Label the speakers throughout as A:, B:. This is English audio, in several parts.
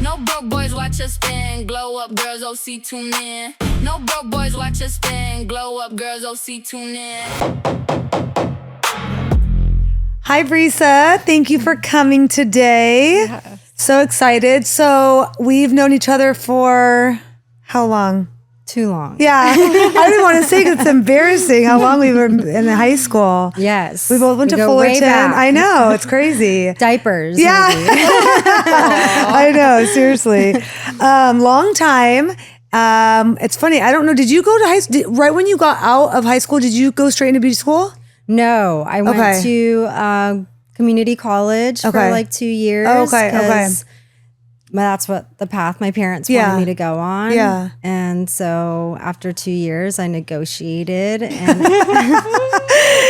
A: No broke boys watch us spin. Glow up girls, OC tune in. No broke boys watch us spin. Glow up girls, OC tune in.
B: Hi, Brissa. Thank you for coming today.
C: Yes.
B: So excited. So we've known each other for how long?
C: Too long.
B: Yeah. I didn't want to say because it's embarrassing how long we were in high school.
C: Yes.
B: We both went to
C: go way
B: Fullerton.
C: back.
B: I know. It's crazy.
C: Diapers.
B: Yeah.
C: maybe.
B: I know. Seriously. Long time. It's funny. I don't know. Did you go to high school? Right when you got out of high school, did you go straight into beauty school?
C: No, I went
B: Okay.
C: to community college for
B: Okay.
C: like 2 years.
B: Okay, okay.
C: 'cause that's what the path my parents
B: Yeah.
C: wanted me to go on.
B: Yeah.
C: And so after 2 years, I negotiated and,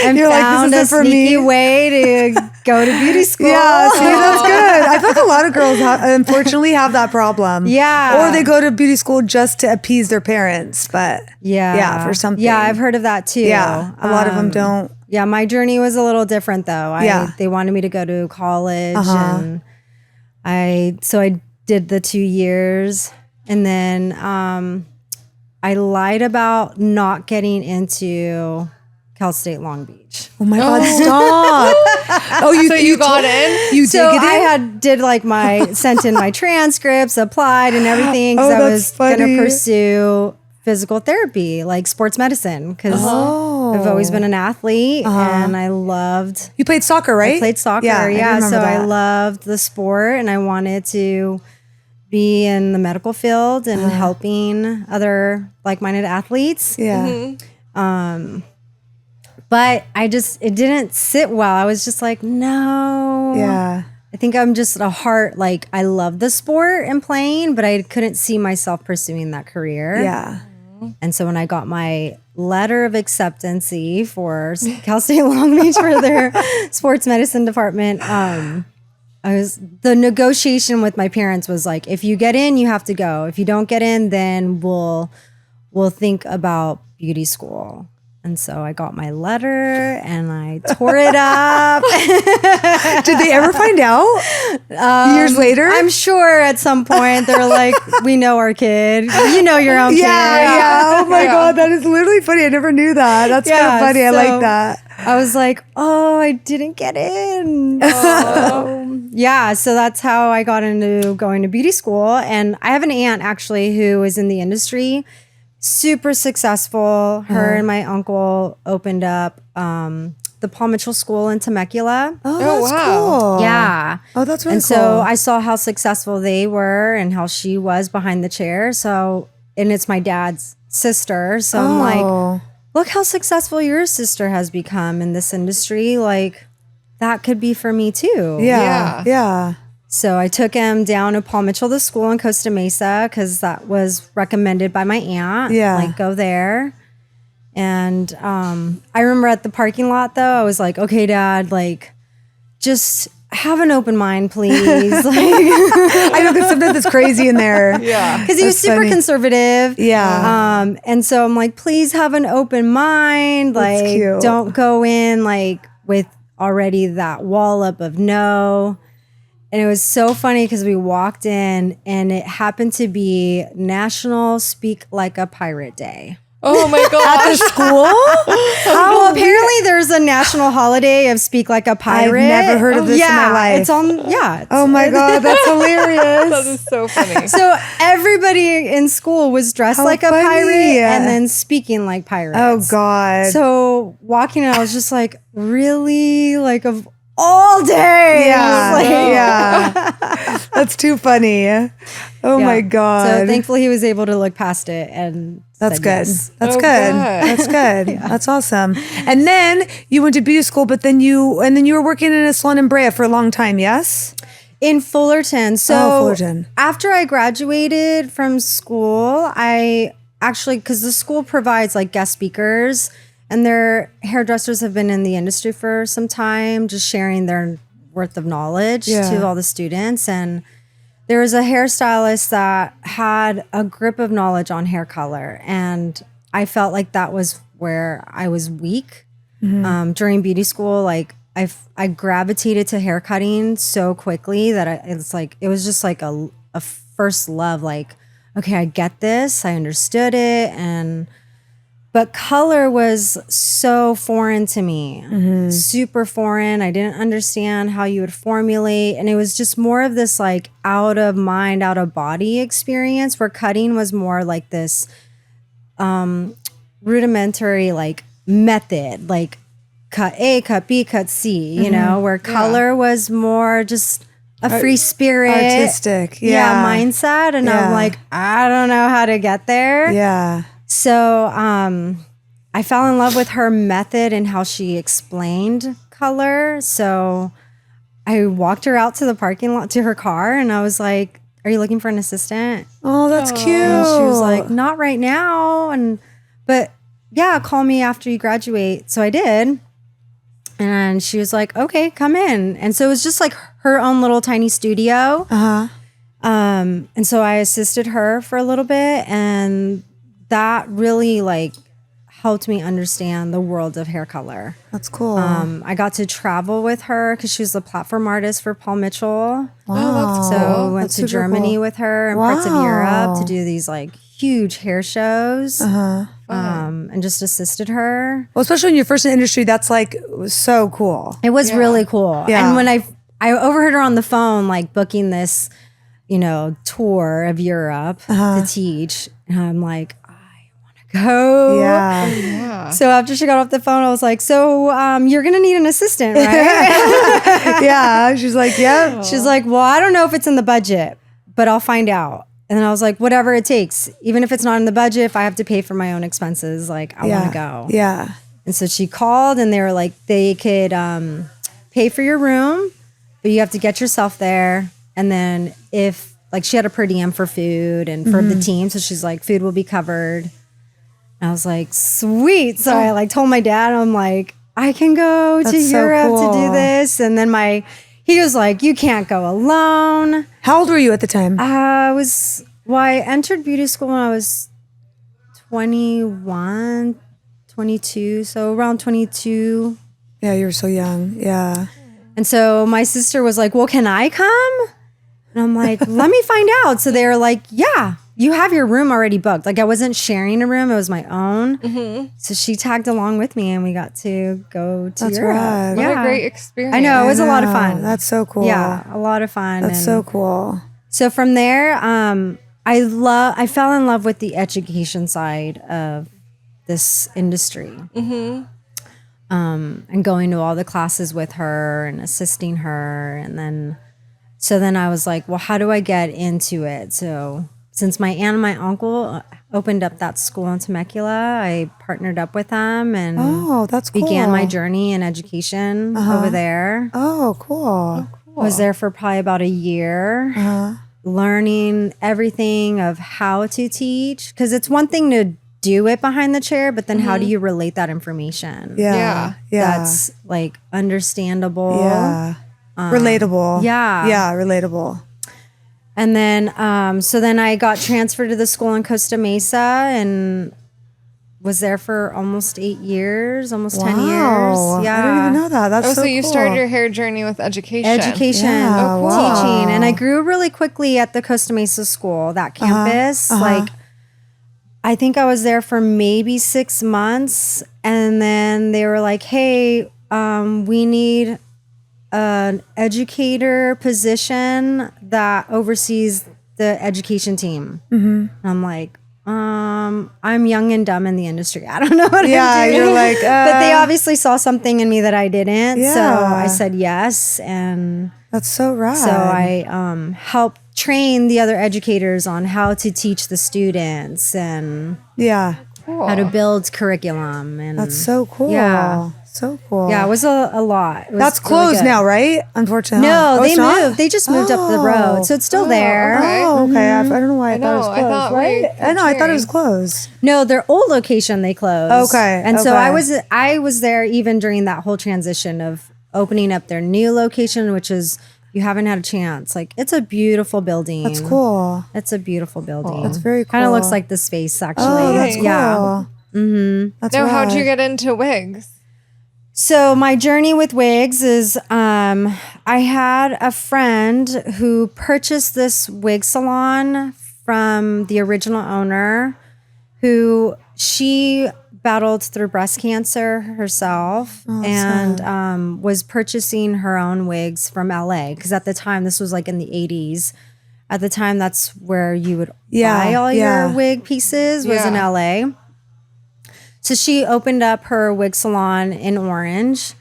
C: and
B: You're like,
C: found
B: this
C: a
B: isn't for
C: sneaky
B: me.
C: way to go to beauty school.
B: Yeah, see, that's good. I feel like a lot of girls unfortunately have that problem.
C: Yeah.
B: Or they go to beauty school just to appease their parents, but
C: Yeah.
B: for something.
C: Yeah, I've heard of that too.
B: Yeah, a lot of them don't.
C: Yeah, my journey was a little different though.
B: Yeah.
C: They wanted me to go to college
B: Uh-huh.
C: and I did the 2 years and then I lied about not getting into Cal State Long Beach.
B: Oh my God, stop. Oh,
D: you got in?
B: You
C: So
B: did get
C: I
B: in?
C: did like sent in my transcripts, applied and everything because
B: Oh,
C: I
B: that's
C: was
B: funny.
C: going to pursue physical therapy, like sports medicine, because I've always been an athlete and I loved
B: You played soccer, right?
C: I played soccer,
B: I remember
C: so I
B: that.
C: loved the sport and I wanted to be in the medical field and helping other like-minded athletes.
B: Yeah.
C: But it didn't sit well. I was just like, no.
B: Yeah.
C: I think I'm just a heart, like I love the sport and playing, but I couldn't see myself pursuing that career.
B: Yeah.
C: And so when I got my letter of acceptance for Cal State Long Beach for their sports medicine department, the negotiation with my parents was like, if you get in, you have to go. If you don't get in, then we'll think about beauty school. And so I got my letter and I tore it up.
B: Did they ever find out? Years later?
C: I'm sure at some point they're like, we know our kid. You know your own kid.
B: Yeah. Oh my God, that is literally funny. I never knew that. That's kind of funny. I
C: so
B: like that.
C: I was like, oh, I didn't get in. So that's how I got into going to beauty school. And I have an aunt actually who is in the industry, super successful. Her and my uncle opened up the Paul Mitchell School in Temecula.
B: Oh, that's
D: wow.
B: cool.
C: Yeah.
B: Oh, that's really
C: And
B: cool.
C: so I saw how successful they were and how she was behind the chair. So, and it's my dad's sister. So I'm like, look how successful your sister has become in this industry. Like, that could be for me too.
B: Yeah. Yeah.
C: So I took him down to Paul Mitchell, the school in Costa Mesa, because that was recommended by my aunt.
B: Yeah.
C: Like, go there. And I remember at the parking lot, though, I was like, okay, Dad, like, just have an open mind, please. Like,
B: I know there's something that's crazy in there.
D: Yeah.
C: because he was
B: That's
C: super
B: funny.
C: conservative.
B: Yeah.
C: And so I'm like, please have an open mind.
B: That's
C: Like,
B: cute.
C: don't go in like with already that wall up of no. And it was so funny because we walked in and it happened to be National Speak Like a Pirate Day.
D: Oh my
B: At the
D: gosh.
B: school?
C: Well, apparently there's a national holiday of Speak Like a Pirate.
B: never heard of this in my life.
C: It's on, yeah.
B: Oh my God, that's
D: That
B: hilarious.
D: is so funny.
C: So everybody in school was dressed
B: How
C: like a
B: funny.
C: pirate and then speaking like pirates.
B: Oh God.
C: So walking in, I was just like, really? Like, of all days?
B: Yeah.
C: Like,
B: Yeah. That's too funny. Oh
C: yeah.
B: my God.
C: So thankfully he was able to look past it and
B: That's
C: said
B: good.
C: yes.
B: That's
D: Oh,
B: good.
D: good.
B: That's good. That's awesome. And then you went to beauty school, but then you were working in a salon in Brea for a long time, yes?
C: In Fullerton. So
B: Fullerton.
C: after I graduated from school, I actually, because the school provides like guest speakers and their hairdressers have been in the industry for some time, just sharing their worth of knowledge
B: Yeah.
C: to all the students. And there was a hairstylist that had a grip of knowledge on hair color. And I felt like that was where I was weak. During beauty school, like I gravitated to hair cutting so quickly that it was just like a first love. Like, okay, I get this. I understood it. But color was so foreign to me, super foreign. I didn't understand how you would formulate. And it was just more of this like out of mind, out of body experience, where cutting was more like this rudimentary like method, like cut A, cut B, cut C, you know, where color was more just a free spirit.
B: Artistic.
C: Mindset. And I'm like, I don't know how to get there.
B: Yeah.
C: So I fell in love with her method and how she explained color. So I walked her out to the parking lot to her car and I was like, are you looking for an assistant?
B: Oh, that's cute.
C: And she was like, not right now. But yeah, call me after you graduate. So I did. And she was like, okay, come in. And so it was just like her own little tiny studio. And so I assisted her for a little bit, and that really like helped me understand the world of hair color.
B: That's cool.
C: I got to travel with her because she was the platform artist for Paul Mitchell.
B: Wow.
C: So we went
B: That's
C: to
B: super
C: Germany
B: cool.
C: with her and parts of Europe to do these like huge hair shows. And just assisted her.
B: Well, especially when you're first in the industry, that's like so cool.
C: It was really cool.
B: Yeah.
C: And when I overheard her on the phone, like booking this, you know, tour of Europe to teach, and I'm like, I want to go.
B: Yeah.
C: So after she got off the phone, I was like, so you're going to need an assistant, right?
B: Yeah. She's like, yeah.
C: She's like, well, I don't know if it's in the budget, but I'll find out. And then I was like, whatever it takes, even if it's not in the budget, if I have to pay for my own expenses, like I want to go.
B: Yeah.
C: And so she called and they were like, they could pay for your room, but you have to get yourself there. And then if like she had a per diem for food and for the team. So she's like, food will be covered. And I was like, sweet. So I like told my dad, I'm like, I can go to
B: That's so
C: Europe to
B: cool.
C: do this. And then he was like, you can't go alone.
B: How old were you at the time?
C: I entered beauty school when I was 21, 22. So around 22.
B: Yeah, you were so young. Yeah.
C: And so my sister was like, well, can I come? And I'm like, let me find out. So they were like, yeah, you have your room already booked. Like I wasn't sharing a room. It was my own. So she tagged along with me and we got to go to
B: That's
C: Europe.
B: rad.
C: Yeah.
D: What a great experience.
C: I know. It was a lot of fun.
B: That's so cool.
C: Yeah, a lot of fun.
B: That's so cool.
C: So from there, I fell in love with the education side of this industry. And going to all the classes with her and assisting her. And then I was like, well, how do I get into it? So since my aunt and my uncle opened up that school in Temecula, I partnered up with them and
B: that's cool.
C: began my journey in education over there.
B: Oh, cool.
C: Was there for probably about a year, learning everything of how to teach. Because it's one thing to do it behind the chair, but then how do you relate that information?
B: Yeah.
C: That's like understandable.
B: Yeah. Relatable.
C: Yeah.
B: Yeah, relatable.
C: And then, so then I got transferred to the school in Costa Mesa and was there for almost 8 years, almost 10 years. Yeah.
B: I didn't even know that. That's so
D: you
B: cool.
D: started your hair journey with education.
B: Yeah, wow.
C: Teaching. And I grew really quickly at the Costa Mesa school, that campus. Like, I think I was there for maybe 6 months. And then they were like, hey, we need an educator position that oversees the education team. And I'm like, I'm young and dumb in the industry. I don't know what I'm doing.
B: You're like,
C: but they obviously saw something in me that I didn't. So
B: Yeah.
C: I said yes. And
B: that's so rad.
C: so I helped train the other educators on how to teach the students and
B: yeah.
C: how to build curriculum. And
B: That's so cool.
C: Yeah.
B: So cool.
C: yeah, it was a lot. It was
B: That's
C: really
B: closed
C: good.
B: now, right? Unfortunately.
C: No,
B: Oh,
C: they
B: it's not?
C: moved. They just moved up the road. So it's still there.
D: okay.
B: Oh, okay. I don't know why I thought it was
D: know, I
B: closed,
D: thought we
B: right? I know. I thought it was
D: cheering.
B: closed.
C: No, their old location they closed.
B: Okay,
C: And so
B: okay.
C: I was there even during that whole transition of opening up their new location, which is you haven't had a chance. Like it's a beautiful building.
B: That's cool.
C: It's a beautiful building.
B: That's very
C: Kind of
B: cool.
C: looks like the space actually.
B: Oh, that's cool.
C: Yeah.
B: That's
D: Now, how'd
B: rad.
D: you get into wigs?
C: So my journey with wigs is I had a friend who purchased this wig salon from the original owner, who she battled through breast cancer herself and was purchasing her own wigs from LA. Because at the time, this was like in the 80s. At the time, that's where you would buy all your wig pieces was in LA. So she opened up her wig salon in Orange.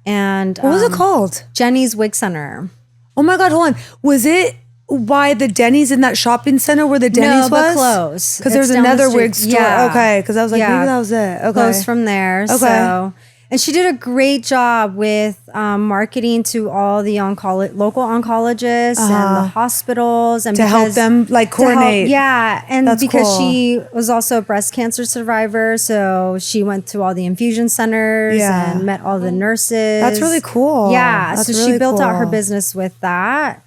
C: And
B: What was it called?
C: Jenny's Wig Center.
B: Oh my God, hold on. Was it by the Denny's in that shopping center where the Denny's
C: No, but
B: was?
C: close.
B: Because
C: It's
B: there's
C: down the
B: another
C: street.
B: wig store.
C: Yeah.
B: Okay, because I was like,
C: Yeah.
B: maybe that was it. Okay.
C: Close from there.
B: Okay.
C: So, and she did a great job with marketing to all the local oncologists and the hospitals, and
B: to help them like coordinate.
C: And
B: That's
C: because
B: cool.
C: she was also a breast cancer survivor, so she went to all the infusion centers and met all the nurses.
B: That's really cool.
C: Yeah,
B: That's
C: so
B: really
C: she built out her
B: cool.
C: business with that,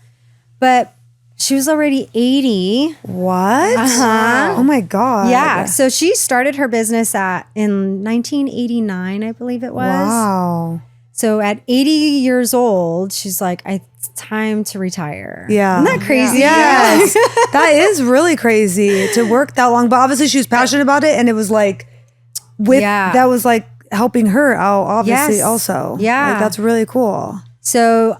C: but she was already 80.
B: What? Oh my God.
C: Yeah. So she started her business in 1989, I believe it was.
B: Wow.
C: So at 80 years old, she's like, it's time to retire.
B: Yeah.
C: Isn't that crazy?
B: Yes. That is really crazy to work that long. But obviously she was passionate about it, and it was like that was like helping her out, obviously,
C: Yes.
B: also.
C: Yeah.
B: Like, that's really cool.
C: So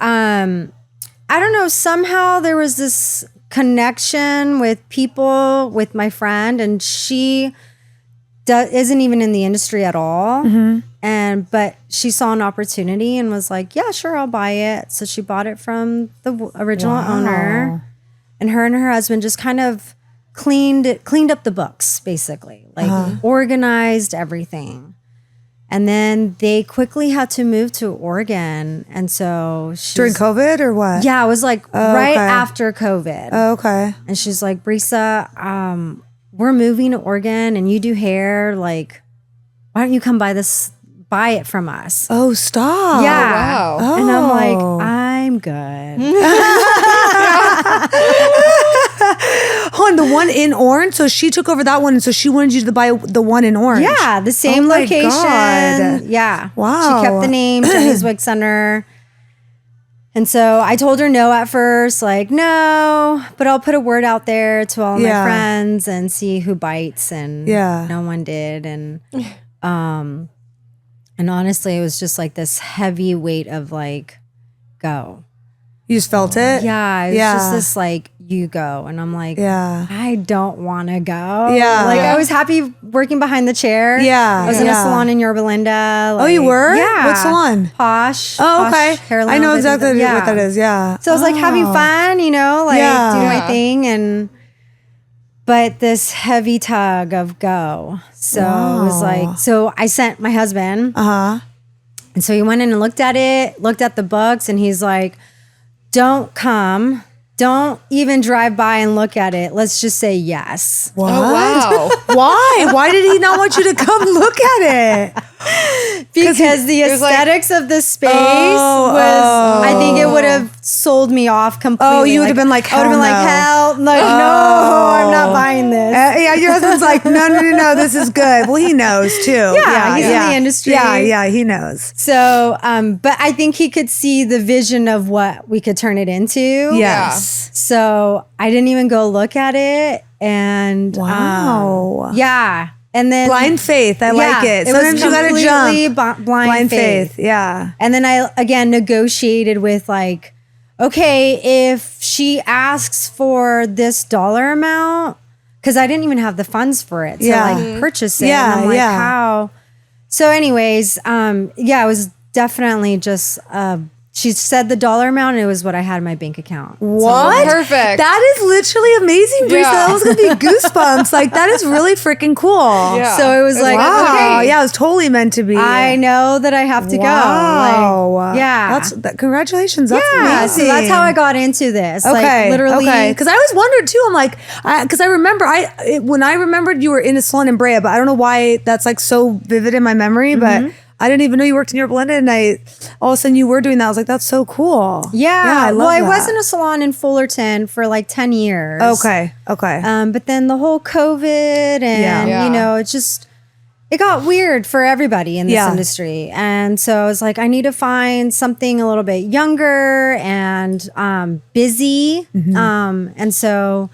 C: I don't know, somehow there was this connection with people, with my friend, and she isn't even in the industry at all. But she saw an opportunity and was like, yeah, sure, I'll buy it. So she bought it from the original owner, and her husband just kind of cleaned up the books, basically, like organized everything. And then they quickly had to move to Oregon. And so
B: During COVID or what?
C: yeah, it was like right
B: okay.
C: after COVID.
B: Oh, okay.
C: And she's like, Brissa, we're moving to Oregon and you do hair. Like, why don't you come buy it from us?
B: Oh, stop.
C: Yeah.
D: Wow.
B: Oh.
C: And I'm like, I'm good.
B: Hold on, the one in Orange? So she took over that one, and so she wanted you to buy the one in Orange.
C: Yeah, the same
B: Oh my
C: location.
B: God.
C: Yeah.
B: Wow.
C: She kept the name, Jenny's Wig Center. And so I told her no at first, like, no, but I'll put a word out there to all my friends and see who bites. And no one did. And honestly, it was just like this heavy weight of like, go.
B: You just felt it?
C: Yeah. It was just this like, you go. And I'm like, I don't want to go.
B: Yeah.
C: Like I was happy working behind the chair.
B: Yeah.
C: I was in a salon in Yorba Linda.
B: Oh, you were?
C: Yeah.
B: What salon?
C: Posh.
B: Oh, okay.
C: Posh hair
B: I know
C: lounge,
B: exactly
C: think.
B: what that is. Yeah.
C: So I was like having fun, you know, like do my
D: Yeah.
C: thing. But this heavy tug of go. So it was like, so I sent my husband. And so he went in and looked at it, looked at the books, and he's like, don't come. Don't even drive by and look at it. Let's just say yes.
B: What?
D: Oh, wow.
B: Why? Why did he not want you to come look at it?
C: Because the
D: was like-
C: aesthetics of the space was, I think it would have sold me off completely.
B: Oh, you would have been like,
C: I would have been like,
B: hell
C: hell, like, no, I'm not buying this.
B: yeah, your husband's like, no, this is good. Well, he knows too.
C: Yeah, he's in the industry.
B: Yeah, he knows.
C: So, but I think he could see the vision of what we could turn it into.
B: Yes.
C: So I didn't even go look at it. And
B: Wow.
C: yeah. And then
B: Blind faith. I like it.
C: was
B: Sometimes you gotta
C: completely
B: jump.
C: blind faith.
B: Yeah.
C: And then I again negotiated with like, okay, if she asks for this dollar amount, because I didn't even have the funds for it to like purchase it.
B: Yeah,
C: And I'm like,
B: yeah.
C: how? So, anyways, it was definitely just she said the dollar amount, and it was what I had in my bank account.
B: What?
D: Perfect.
B: That is literally amazing, Brissa.
D: Yeah.
B: That was gonna be goosebumps. Like that is really freaking cool.
D: Yeah.
C: So it was like,
B: Wow.
C: okay,
B: Yeah, it was totally meant to be.
C: I know that I have to
B: Wow.
C: go. Like, yeah.
B: Congratulations. That's
C: yeah.
B: amazing.
C: So that's how I got into this.
B: Okay,
C: Like literally.
B: okay. Because I always wondered too. I'm like, because I remember when I remembered you were in a salon in Brea, but I don't know why that's like so vivid in my memory. But I didn't even know you worked in Yorba Linda, and all of a sudden you were doing that. I was like, that's so cool.
C: Yeah.
B: I love
C: I
B: that.
C: was in a salon in Fullerton for like 10 years.
B: Okay.
C: But then the whole COVID and,
D: Yeah.
C: you know, it just, it got weird for everybody in this
B: Yeah.
C: industry. And so I was like, I need to find something a little bit younger and busy. And so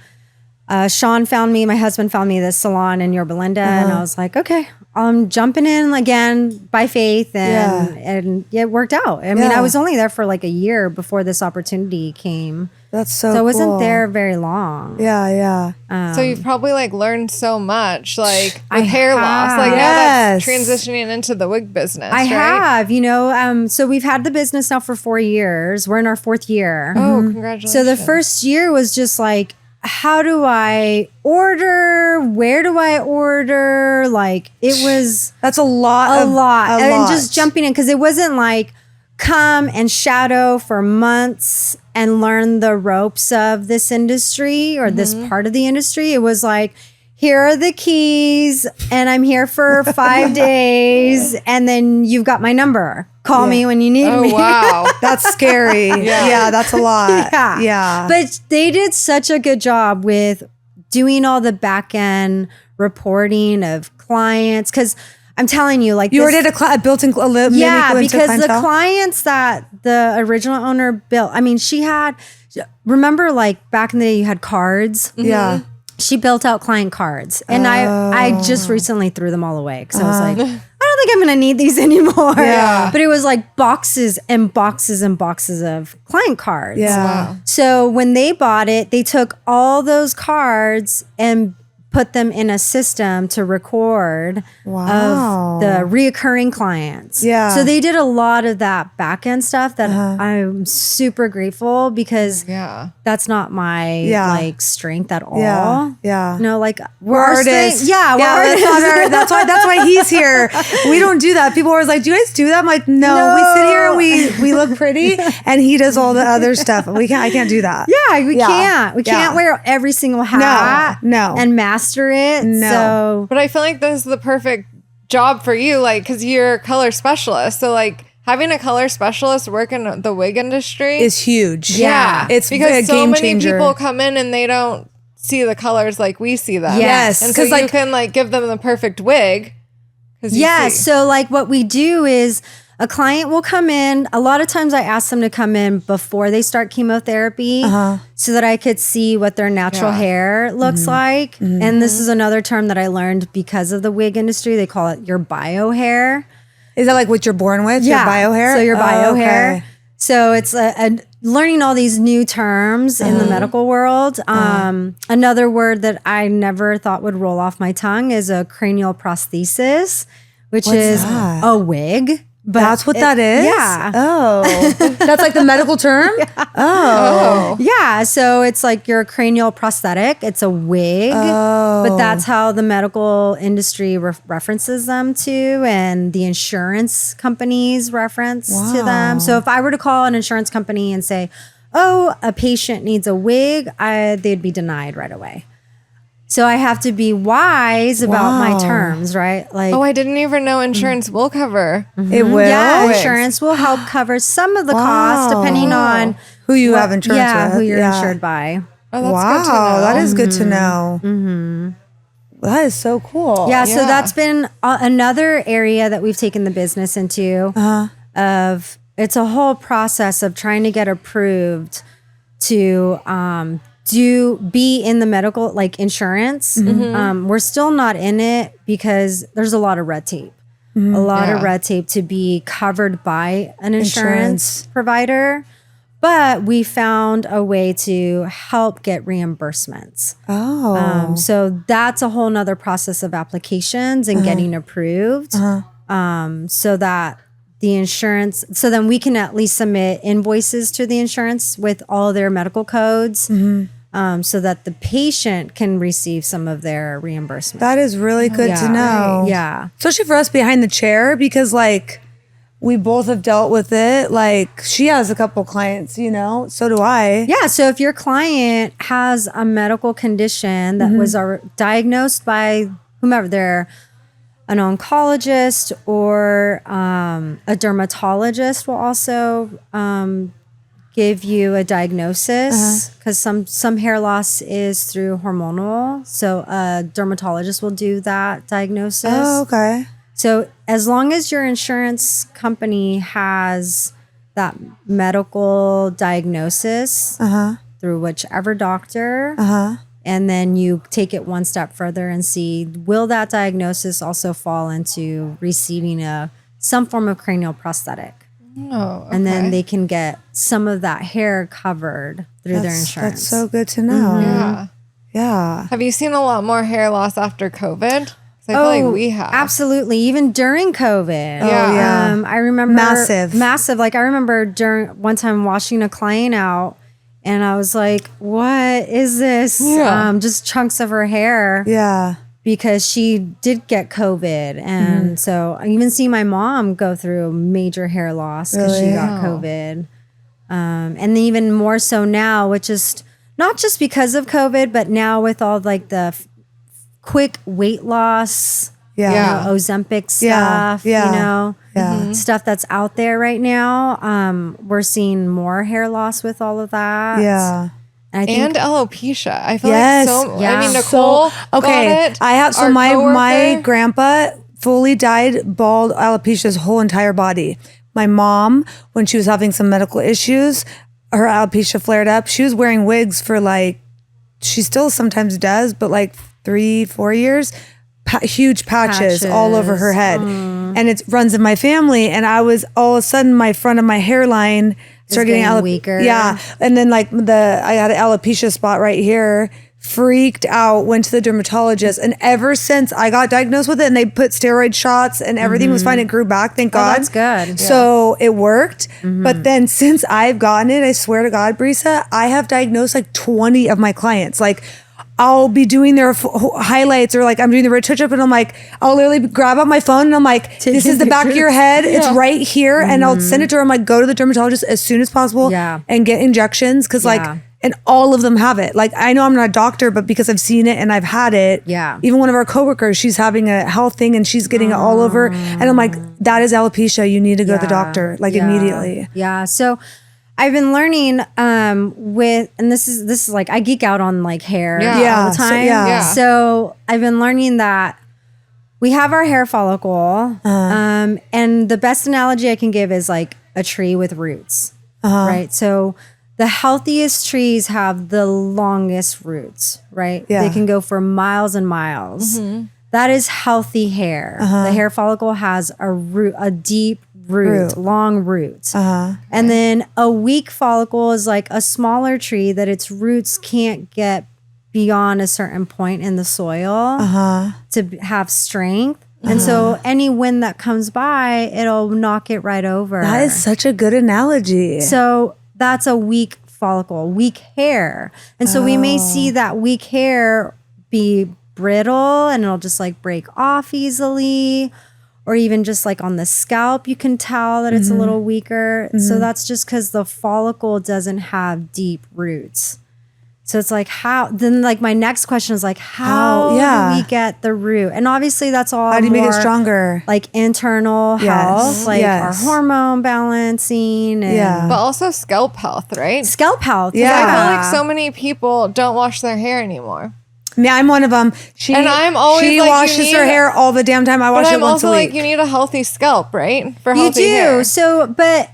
C: Sean found me, my husband found me this salon in Yorba Linda. And I was like, okay, I'm jumping in again by faith. And it worked out. I mean, I was only there for like a year before this opportunity came.
B: That's so
C: So I wasn't
B: cool.
C: there very long.
B: Yeah.
D: So you've probably like learned so much, like
C: I
D: with hair loss.
C: have.
D: Like now that's
B: Yes.
D: transitioning into the wig business.
C: I
D: right?
C: have, so we've had the business now for 4 years. We're in our 4th year.
D: Oh, congratulations.
C: So the first year was just like, how do I order? Where do I order? Like it was
B: That's a lot.
C: a lot. And just jumping in because it wasn't like come and shadow for months and learn the ropes of this industry or this part of the industry. It was like, here are the keys and I'm here for 5 days and then you've got my number. Call me when you need
D: Oh,
C: me.
D: wow.
B: That's scary. yeah, that's a lot. Yeah.
C: But they did such a good job with doing all the back end reporting of clients. Cause I'm telling you, like
B: You already had a built-in
C: yeah, because the
B: clientele?
C: clients that the original owner built, I mean, she had, remember like back in the day you had cards?
B: Yeah.
C: She built out client cards. And I just recently threw them all away because I was like, I don't think I'm going to need these anymore.
B: Yeah.
C: But it was like boxes and boxes and boxes of client cards.
B: Yeah.
D: Wow.
C: So when they bought it, they took all those cards and put them in a system to record
B: Wow.
C: of the reoccurring clients.
B: Yeah.
C: So they did a lot of that back end stuff that I'm super grateful because
D: Yeah.
C: that's not my
B: Yeah.
C: like strength at all.
B: Yeah.
C: No, like
B: We're
C: our
B: artists.
C: strength- Yeah, we're
B: that's
C: artists.
B: not our, that's why he's here. We don't do that. People are always like, "Do you guys do that?" I'm like, "No, we sit here and we look pretty, and he does all the other stuff. I can't do that."
C: Yeah, we
B: Yeah.
C: can't. We can't
B: Yeah.
C: wear every single hat.
B: No.
C: and master it.
B: No.
C: So
D: But I feel like this is the perfect job for you, like, because you're a color specialist. So, like, having a color specialist work in the wig industry
B: Is huge.
C: Yeah.
B: It's
D: because
B: a
D: so
B: game
D: many
B: changer.
D: people come in and they don't see the colors like we see them.
C: Yes.
D: and so
B: 'Cause,
D: you
B: like-
D: can like give them the perfect wig. 'Cause you
C: yeah,
D: see.
C: so like what we do is a client will come in. A lot of times I ask them to come in before they start chemotherapy so that I could see what their natural
D: Yeah.
C: hair looks like. And this is another term that I learned because of the wig industry. They call it your bio hair.
B: Is that like what you're born with? Your bio hair?
C: So your bio
B: Oh, okay.
C: hair. So it's learning all these new terms in the medical world. Another word that I never thought would roll off my tongue is a cranial prosthesis, which is
B: that?
C: a wig. But
B: That's what that is?
C: Yeah.
B: Oh. That's like the medical term? Oh.
C: Yeah. So it's like your cranial prosthetic. It's a wig. But that's how the medical industry references them to, and the insurance companies reference to them. So if I were to call an insurance company and say, oh, a patient needs a wig, they'd be denied right away. So I have to be wise about my terms, right? Like,
D: Oh, I didn't even know insurance will cover.
B: It will?
C: yeah, insurance will help cover some of the cost depending on
B: Who you have insurance with.
C: who you're
B: Yeah.
C: insured by.
D: Oh, that's
B: Wow,
D: good to know.
B: that is good to know. That is so cool.
C: Yeah, so
D: Yeah.
C: that's been another area that we've taken the business into. Of it's a whole process of trying to get approved to be in the medical like insurance. We're still not in it because there's a lot of red tape. A lot of
D: Yeah.
C: red tape to be covered by an insurance
B: Insurance.
C: provider. But we found a way to help get reimbursements.
B: Oh.
C: So that's a whole nother process of applications and getting approved. So that the insurance, so then we can at least submit invoices to the insurance with all their medical codes. So that the patient can receive some of their reimbursement.
B: That is really good to know.
C: Yeah.
B: Especially for us behind the chair, because like we both have dealt with it. Like she has a couple clients, you know, so do I.
C: Yeah. So if your client has a medical condition that was diagnosed by whomever, they're an oncologist or a dermatologist will also give you a diagnosis because some hair loss is through hormonal. So a dermatologist will do that diagnosis.
B: Oh, okay.
C: So as long as your insurance company has that medical diagnosis through whichever doctor, and then you take it one step further and see, will that diagnosis also fall into receiving some form of cranial prosthetic?
D: Oh, okay.
C: And then they can get some of that hair covered through their insurance.
B: That's so good to know.
D: Yeah.
B: Yeah.
D: Have you seen a lot more hair loss after COVID? 'Cause I feel like we have.
C: Absolutely. Even during COVID.
D: Yeah.
C: I remember
B: Massive.
C: Like I remember during one time washing a client out and I was like, what is this?
D: Yeah.
C: Just chunks of her hair.
B: Yeah.
C: Because she did get COVID. And so I even see my mom go through major hair loss because she got COVID. And then even more so now, which is not just because of COVID, but now with all like the quick weight loss,
B: Yeah.
D: Yeah.
C: Ozempic
B: Yeah.
C: stuff,
B: Yeah.
C: you know,
B: Yeah.
C: stuff that's out there right now. We're seeing more hair loss with all of that.
B: Yeah.
C: And I think
D: And alopecia. I feel
B: Yes.
D: like so.
C: Yeah.
D: I mean, Nicole.
B: Okay.
D: got it.
B: I have
D: Our
B: my
D: coworker.
B: grandpa fully dyed bald alopecia his whole entire body. My mom, when she was having some medical issues, her alopecia flared up. She was wearing wigs for like, she still sometimes does, but like 3-4 years. Huge patches all over her head. And it runs in my family. And I was all of a sudden my front of my hairline started
C: getting weaker.
B: Yeah. And then like I had an alopecia spot right here. Freaked out, went to the dermatologist, and ever since I got diagnosed with it and they put steroid shots and everything was fine, it grew back, thank God.
C: that's good.
B: So it worked. But then since I've gotten it, I swear to God, Brissa, I have diagnosed like 20 of my clients. Like I'll be doing their highlights or like I'm doing the retouch up and I'm like, I'll literally grab out my phone and I'm like, this is the back of your head. It's right here. And I'll send it to her. I'm like, go to the dermatologist as soon as possible and get injections. Cause like, and all of them have it. Like, I know I'm not a doctor, but because I've seen it and I've had it.
C: Yeah.
B: Even one of our coworkers, she's having a health thing and she's getting it all over. And I'm like, that is alopecia. You need to go to the doctor like immediately.
C: Yeah. So I've been learning and this is like I geek out on like hair all the
B: So,
C: time. So I've been learning that we have our hair follicle, and the best analogy I can give is like a tree with roots, right? So the healthiest trees have the longest roots, right?
B: Yeah.
C: They can go for miles and miles. That is healthy hair. The hair follicle has a deep root, long root. And then a weak follicle is like a smaller tree that its roots can't get beyond a certain point in the soil to have strength. And so any wind that comes by, it'll knock it right over.
B: That is such a good analogy.
C: So that's a weak follicle, weak hair. And so we may see that weak hair be brittle and it'll just like break off easily. Or even just like on the scalp, you can tell that it's a little weaker. So that's just because the follicle doesn't have deep roots. So it's like then like my next question is like, how do we get the root? And obviously that's all
B: How do you make it
C: more
B: stronger?
C: like internal health, like our hormone balancing and
D: But also scalp health, right?
C: scalp health.
D: I feel like so many people don't wash their hair anymore.
B: Yeah, I'm one of them.
D: And I'm always
B: she
D: like, you
B: washes her
D: need-
B: hair all the damn time. I wash
D: But
B: it
D: I'm
B: once a
D: also
B: week.
D: like, you need a healthy scalp, right? For
C: You
D: healthy
C: do.
D: hair.
C: So, but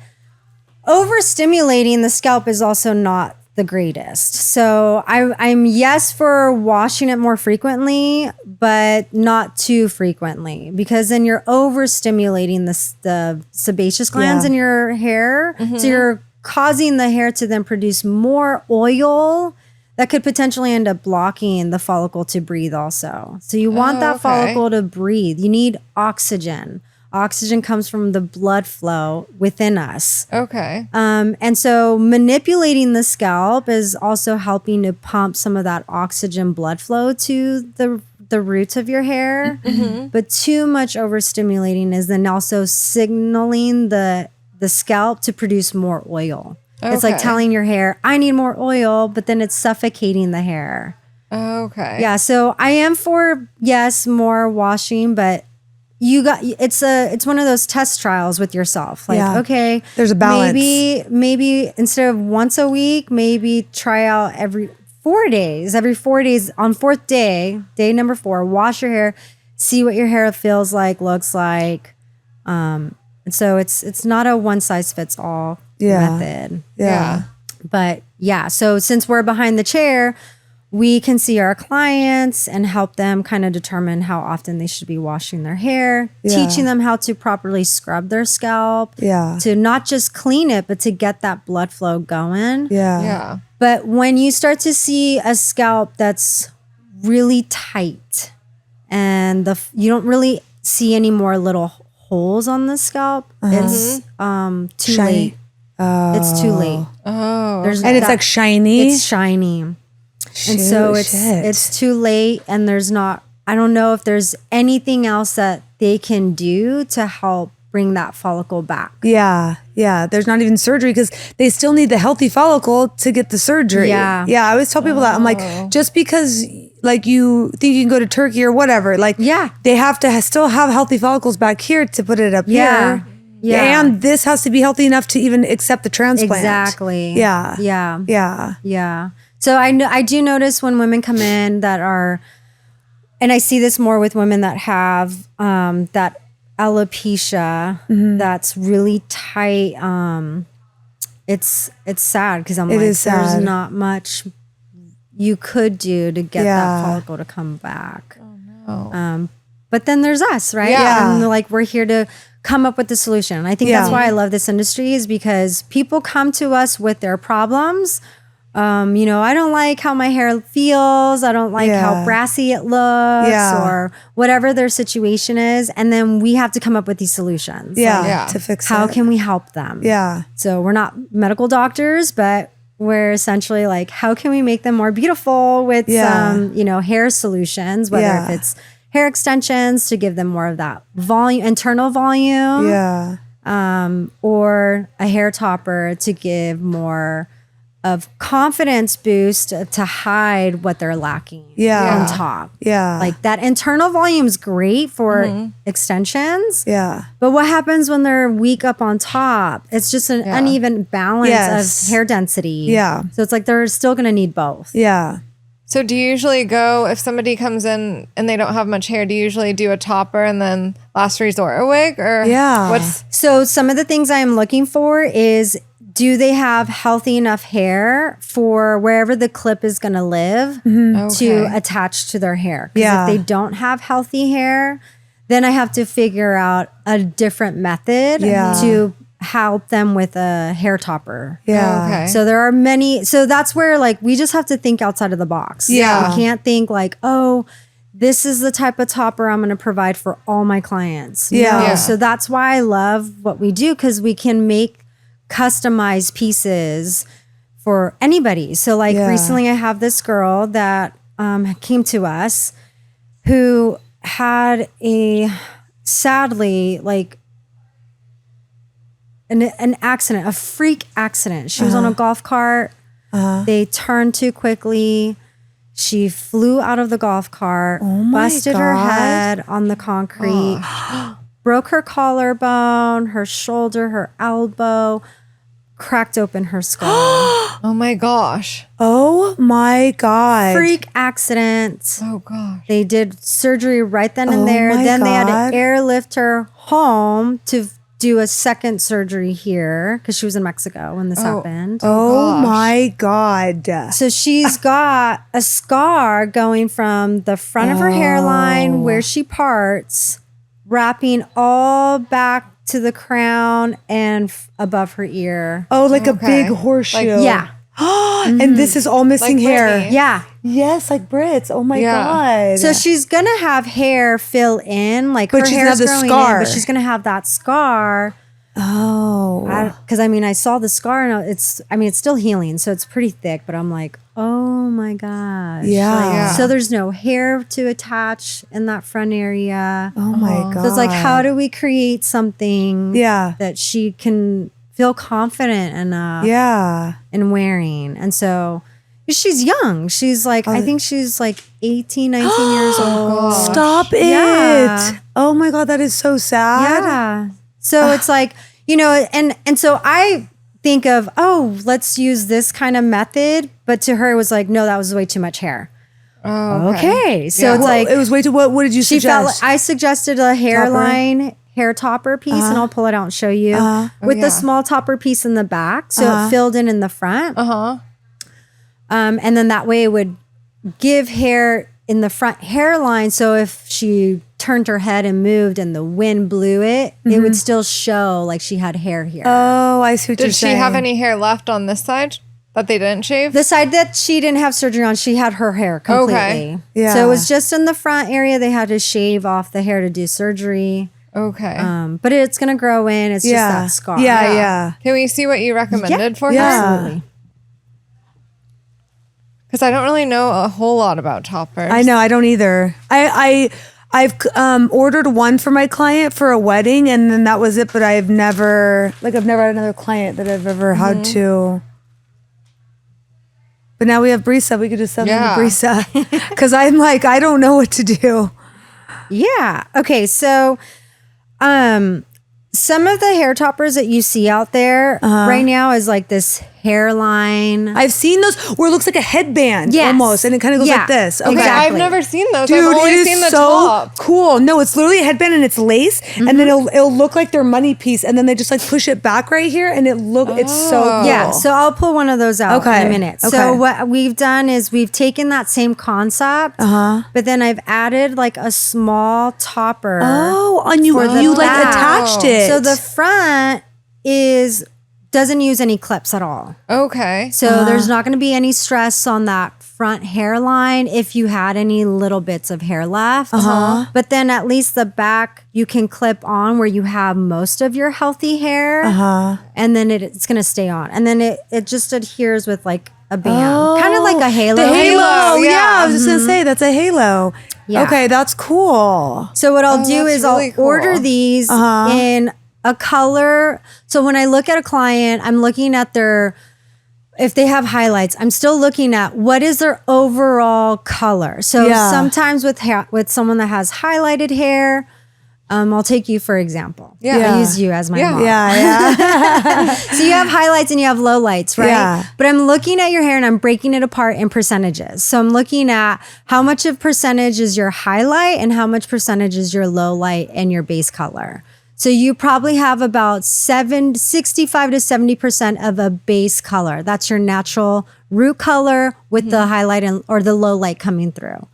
C: overstimulating the scalp is also not the greatest. So I'm yes for washing it more frequently, but not too frequently because then you're overstimulating the sebaceous glands in your hair. So you're causing the hair to then produce more oil that could potentially end up blocking the follicle to breathe also. So you want that follicle to breathe. You need oxygen. Oxygen comes from the blood flow within us.
D: Okay.
C: And so manipulating the scalp is also helping to pump some of that oxygen blood flow to the roots of your hair. But too much overstimulating is then also signaling the scalp to produce more oil. It's like
D: Okay.
C: telling your hair, I need more oil, but then it's suffocating the hair.
D: Okay.
C: Yeah, so I am for, yes, more washing, but it's one of those test trials with yourself. Like,
B: Yeah.
C: okay,
B: There's a balance.
C: Maybe instead of once a week, maybe try out every 4 days. Every 4 days, on fourth day number 4, wash your hair, see what your hair feels like, looks like. And so it's not a one size fits all method.
B: Yeah.
C: But yeah, so since we're behind the chair, we can see our clients and help them kind of determine how often they should be washing their hair, teaching them how to properly scrub their scalp, to not just clean it, but to get that blood flow going.
D: Yeah.
C: But when you start to see a scalp that's really tight and you don't really see any more little holes on the scalp, it's too late. It's too late.
D: Oh.
B: And it's like shiny.
C: It's shiny. And so it's too late, and I don't know if there's anything else that they can do to help bring that follicle back.
B: Yeah. There's not even surgery because they still need the healthy follicle to get the surgery. Yeah. I always tell people that. I'm like, just because like you think you can go to Turkey or whatever, like they have to still have healthy follicles back here to put it up here. Yeah. And this has to be healthy enough to even accept the transplant.
C: Exactly.
B: Yeah.
C: So I do notice when women come in that are, and I see this more with women that have that alopecia that's really tight. It's sad because I'm like, there's not much you could do to get that follicle to come back. Oh no. But then there's us, right?
B: Yeah.
C: And like we're here to come up with the solution. And I think that's why I love this industry, is because people come to us with their problems. I don't like how my hair feels. I don't like how brassy it looks or whatever their situation is. And then we have to come up with these solutions.
B: To fix
C: how
B: it.
C: can we help them?
B: Yeah.
C: So we're not medical doctors, but we're essentially like, how can we make them more beautiful with some, hair solutions, whether if it's hair extensions to give them more of that volume, internal volume. Or a hair topper to give more of confidence boost to hide what they're lacking on top. Like that internal volume is great for extensions. But what happens when they're weak up on top? It's just an uneven balance of hair density. So it's like they're still going to need both.
D: So do you usually go, if somebody comes in and they don't have much hair, do you usually do a topper and then last resort a wig? Or
C: So some of the things I'm looking for is, do they have healthy enough hair for wherever the clip is going to live to attach to their hair? Because if they don't have healthy hair, then I have to figure out a different method to help them with a hair topper. So there are many. So that's where like we just have to think outside of the box. We can't think like, oh, this is the type of topper I'm going to provide for all my clients. No. So that's why I love what we do, because we can make customized pieces for anybody. So like recently I have this girl that came to us who had sadly like an accident, a freak accident. She was on a golf cart. They turned too quickly. She flew out of the golf cart, busted her head on the concrete, broke her collarbone, her shoulder, her elbow, cracked open her skull.
D: Oh my gosh.
B: Oh my God.
C: Freak accident.
D: Oh gosh.
C: They did surgery right then and there. Then they had to airlift her home to do a second surgery here because she was in Mexico when this happened.
B: Oh my God.
C: So she's got a scar going from the front of her hairline where she parts, wrapping all back to the crown and above her ear.
B: Oh, like a big horseshoe.
C: Yeah.
B: And this is all missing
D: Like
B: hair.
D: Brittany.
C: Yeah.
B: Yes, like Brits. Oh my God.
C: So she's gonna have hair fill in, like
B: But
C: her
B: she's
C: hair's
B: gonna have the
C: growing
B: scar.
C: in, but she's gonna have that scar.
B: Oh.
C: Because I saw the scar and it's still healing, so it's pretty thick. But I'm like, oh my gosh.
B: Yeah.
C: So there's no hair to attach in that front area.
B: Oh my God.
C: So it's like, how do we create something that she can feel confident enough in wearing? And so, She's young. She's like, I think she's like 18, 19 years old.
B: Stop it.
C: Yeah.
B: Oh my God, that is so sad.
C: Yeah. So it's like, you know, and so I think of, oh, let's use this kind of method. But to her, it was like, no, that was way too much hair.
D: Oh,
C: Okay. So
D: Yeah.
C: it's like,
B: It was way too, what did you
C: she felt
B: suggest?
C: like I suggested a hairline hair topper piece, and I'll pull it out and show you with
D: yeah.
C: the small topper piece in the back. So it filled in the front. And then that way it would give hair in the front hairline. So if she turned her head and moved and the wind blew it, it would still show like she had hair here.
B: Oh, I see what you're
D: Did she
B: saying.
D: have any hair left on this side that they didn't shave?
C: The side that she didn't have surgery on, she had her hair completely.
D: Okay.
B: Yeah.
C: So it was just in the front area. They had to shave off the hair to do surgery.
D: Okay.
C: But it's going to grow in. It's just that scar.
B: Yeah.
D: Can we see what you recommended for her?
B: Yeah.
D: Because I don't really know a whole lot about toppers.
B: I know, I don't either. I've ordered one for my client for a wedding, and then that was it. But I've never had another client that I've ever had to. But now we have Brissa. We could just send them
D: Yeah.
B: to Brissa because I'm like, I don't know what to do.
C: Yeah. Okay. So, some of the hair toppers that you see out there right now is like this hairline.
B: I've seen those where it looks like a headband
C: Yes.
B: almost, and it kind of goes
C: Yeah.
B: like this.
D: Okay,
C: Exactly.
D: I've never seen those.
B: Dude,
D: I've
B: it
D: only
B: is
D: seen the
B: so
D: top.
B: cool. No, it's literally a headband and it's lace, and then it'll look like their money piece, and then they just like push it back right here, and it's so cool.
C: Yeah, so I'll pull one of those out in a minute.
B: Okay.
C: So what we've done is we've taken that same concept, but then I've added like a small topper.
B: Oh, and you
C: the
B: like
C: back.
B: attached it.
C: So the front doesn't use any clips at all.
D: Okay.
C: So there's not going to be any stress on that front hairline if you had any little bits of hair left. But then at least the back you can clip on where you have most of your healthy hair. And then it's going to stay on. And then it just adheres with like a band. Kind of like a halo.
B: The halo.
D: Yeah.
B: Yeah, I was just gonna say that's a halo.
C: Yeah.
B: Okay, that's cool.
C: So what I'll do
D: that's
C: is
D: really
C: I'll
D: cool.
C: order these in a color. So when I look at a client, I'm looking at if they have highlights, I'm still looking at what is their overall color. So
B: Yeah.
C: sometimes with someone that has highlighted hair, I'll take you for example.
D: Yeah.
C: I use you as my
D: Yeah.
C: model.
B: Yeah.
C: So you have highlights and you have lowlights, right?
B: Yeah.
C: But I'm looking at your hair and I'm breaking it apart in percentages. So I'm looking at how much of percentage is your highlight and how much percentage is your low light and your base color. So you probably have about 65 to 70% of a base color. That's your natural root color with the highlight or the low light coming through.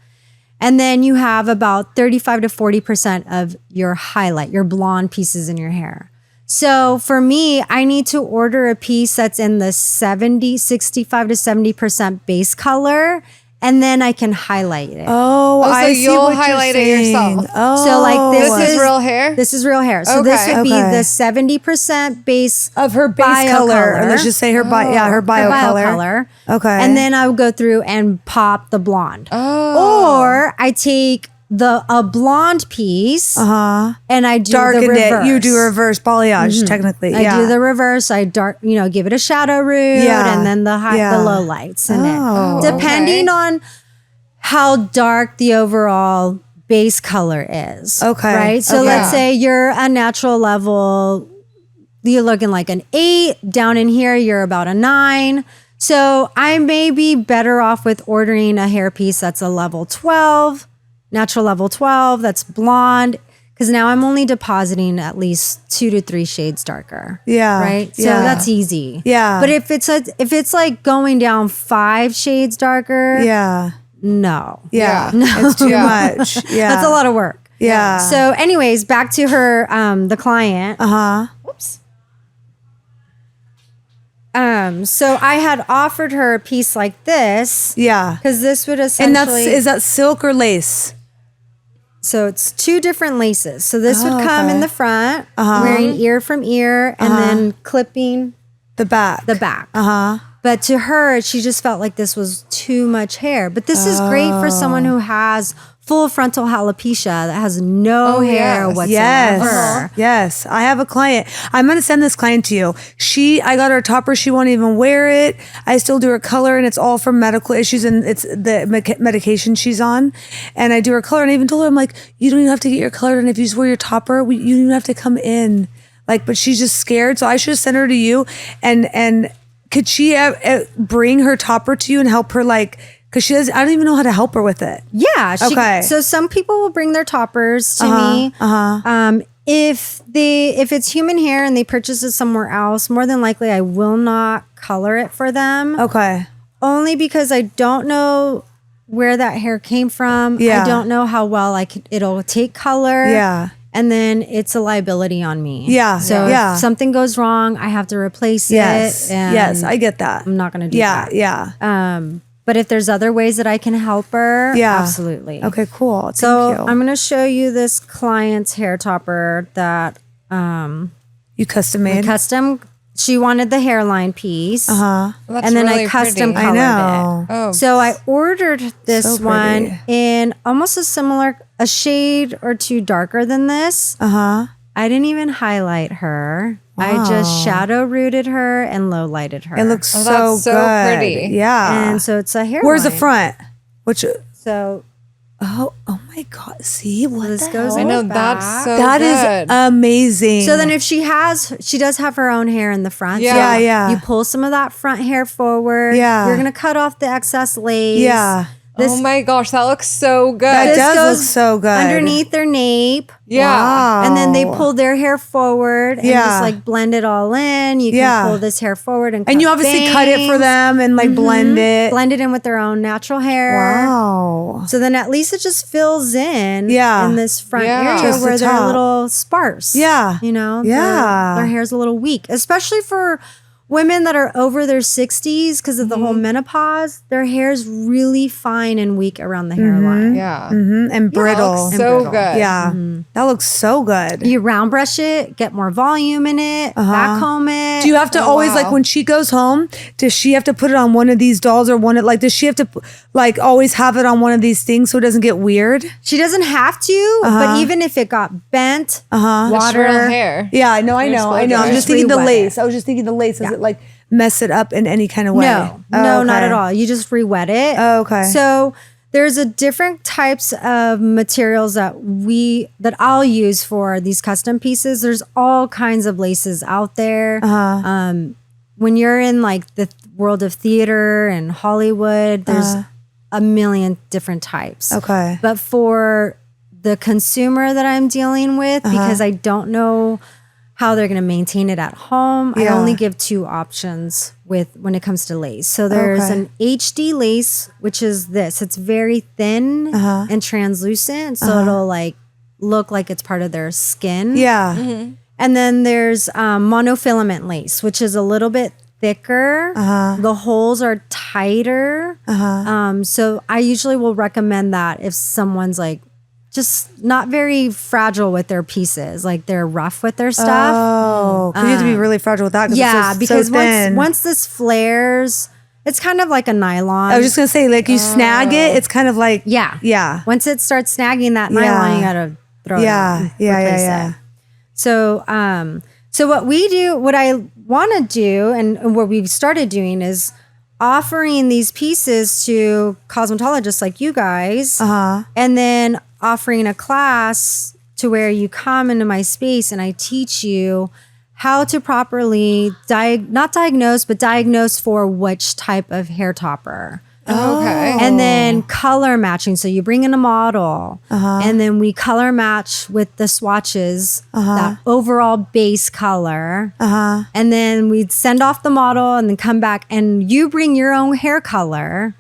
C: And then you have about 35 to 40% of your highlight, your blonde pieces in your hair. So for me, I need to order a piece that's in the 65 to 70% base color, and then I can highlight it.
B: Oh,
D: so
B: I see
D: you'll
B: what
D: highlight
B: you're
D: it
B: saying.
D: yourself.
B: Oh,
C: So like
D: This is real hair?
C: This is real hair. So this
D: Okay.
C: would be
B: Okay.
C: the 70% base
B: of her base
C: bio
B: color. Or let's just say her her bio color. Okay.
C: And then I would go through and pop the blonde.
D: Oh.
C: Or I take a blonde piece and I do
B: darkened
C: the reverse.
B: it. You do reverse balayage, technically.
C: I do the reverse. I give it a shadow root
B: Yeah.
C: and then the
B: Yeah.
C: low lights in
B: Oh.
C: it. Depending on how dark the overall base color is.
B: Okay.
C: Right? So
B: Okay.
C: let's say you're a natural level, you're looking like an 8. Down in here, you're about a 9. So I may be better off with ordering a hair piece that's a level 12, natural level 12, that's blonde. Because now I'm only depositing at least 2 to 3 shades darker.
B: Yeah.
C: Right. So
B: Yeah.
C: that's easy.
B: Yeah.
C: But if it's like going down 5 shades darker,
B: Yeah.
C: no.
B: Yeah.
D: Yeah.
B: It's too much. Yeah.
C: That's a lot of work.
B: Yeah.
C: So anyways, back to her, the client.
D: Whoops.
C: So I had offered her a piece like this.
B: Yeah.
C: Because this would
B: And
C: essentially.
B: is that silk or lace?
C: So it's 2 different laces. So this would come in the front, wearing ear from ear, and then clipping
B: The back.
C: the back.
B: Uh-huh.
C: But to her, she just felt like this was too much hair. But this is great for someone who has full frontal alopecia that has no hair whatsoever.
B: Yes. I have a client. I'm going to send this client to you. I got her topper. She won't even wear it. I still do her color, and it's all from medical issues, and it's the medication she's on. And I do her color, and I even told her, I'm like, you don't even have to get your color done. If you just wear your topper, you don't even have to come in. Like, but she's just scared. So I should send her to you. And could she bring her topper to you and help her, like, because she does, I don't even know how to help her with it.
C: Yeah.
B: Okay.
C: So some people will bring their toppers to me. If it's human hair and they purchase it somewhere else, more than likely I will not color it for them.
B: Okay.
C: Only because I don't know where that hair came from.
B: Yeah.
C: I don't know how well it'll take color.
B: Yeah.
C: And then it's a liability on me.
B: Yeah.
C: So if something goes wrong, I have to replace it. And
B: Yes, I get that.
C: I'm not going to do that.
B: Yeah.
C: But if there's other ways that I can help her, absolutely.
B: Okay, cool. Thank
C: So
B: you.
C: I'm going to show you this client's hair topper that
B: You custom made?
C: she wanted the hairline piece.
D: That's
C: And then
D: really
C: I custom
D: pretty.
C: colored
B: know.
C: it.
D: Oh,
C: So I ordered this
B: So pretty.
C: one in almost a shade or two darker than this. I didn't even highlight her. I just shadow rooted her and low lighted her.
B: It looks
D: Oh,
B: so
D: that's so
B: good.
D: pretty.
B: Yeah.
C: and so it's a hairline.
B: Where's the front?
C: So
B: Oh my God. See what
C: this
B: the
C: goes
B: hell?
D: I know
C: in the
D: that's
C: back.
D: so
B: That is
D: good.
B: amazing.
C: So then if she does have her own hair in the front.
D: Yeah.
C: So
B: Yeah.
C: You pull some of that front hair forward.
B: Yeah.
C: You're going to cut off the excess lace.
B: Yeah.
C: This,
D: oh my gosh, that looks so good.
B: That
C: this
B: does
C: goes
B: look so good.
C: underneath their nape.
D: yeah.
B: Wow.
C: And then they pull their hair forward and
B: Yeah.
C: just like blend it all in. You can
B: Yeah.
C: pull this hair forward and
B: And you obviously cut it for
C: bangs.
B: them and like blend it.
C: Blend it in with their own natural hair.
B: Wow.
C: So then at least it just fills in
B: Yeah.
C: in this front
D: Yeah.
C: area
B: Just the
C: where they're
B: top.
C: a little sparse.
B: Yeah.
C: You know?
B: Yeah.
C: Their hair's a little weak, especially for women that are over their 60s because of the whole menopause. Their hair's really fine and weak around the hairline.
D: Yeah.
B: And brittle.
D: Looks so good.
B: Yeah. That looks so good.
C: You round brush it, get more volume in it, back comb it.
B: Do you have to always
D: wow.
B: like when she goes home, does she have to put it on one of these dolls or does she have to like always have it on one of these things so it doesn't get weird?
C: She doesn't have to, but even if it got bent,
D: It's real
C: water.
D: hair.
B: Yeah, I know. I'm
D: supposed
B: just
C: to.
B: thinking the
C: Re-wet
B: lace. I was just thinking the lace. Does it like mess it up in any kind of way?
C: No,
B: Oh,
C: no, not
B: okay.
C: at all. You just re-wet it.
B: Oh, okay.
C: So there's a different types of materials that I'll use for these custom pieces. There's all kinds of laces out there. When you're in like the world of theater and Hollywood, there's a million different types.
B: Okay.
C: But for the consumer that I'm dealing with, because I don't know how they're going to maintain it at home, I
B: Yeah.
C: only give two options when it comes to lace. So there's
B: Okay.
C: an HD lace, which is this. It's very thin and translucent, so it'll like look like it's part of their skin.
B: Yeah.
C: And then there's monofilament lace, which is a little bit thicker. The holes are tighter. So I usually will recommend that if someone's like just not very fragile with their pieces, like they're rough with their stuff.
B: Oh, 'cause you have to be really fragile with that.
C: Yeah,
B: it's
C: because
B: so thin.
C: once this flares, it's kind of like a nylon.
B: I was just gonna say, like you snag it, it's kind of like yeah.
C: Once it starts snagging that nylon, you gotta throw it out. And replace it. So, so what I want to do, and what we've started doing is offering these pieces to cosmetologists like you guys, and then offering a class to where you come into my space and I teach you how to properly not diagnose, but diagnose for which type of hair topper.
D: Okay.
C: And then color matching. So you bring in a model and then we color match with the swatches, that overall base color. And then we'd send off the model and then come back and you bring your own hair color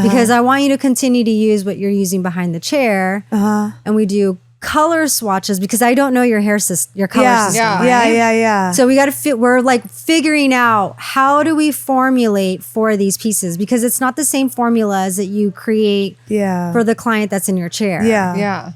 C: because I want you to continue to use what you're using behind the chair. And we do color swatches because I don't know your hair system, your color
B: Yeah.
C: system.
D: Yeah.
C: right?
B: Yeah.
C: So we got to we're like figuring out how do we formulate for these pieces because it's not the same formulas that you create
B: Yeah.
C: for the client that's in your chair.
D: Yeah.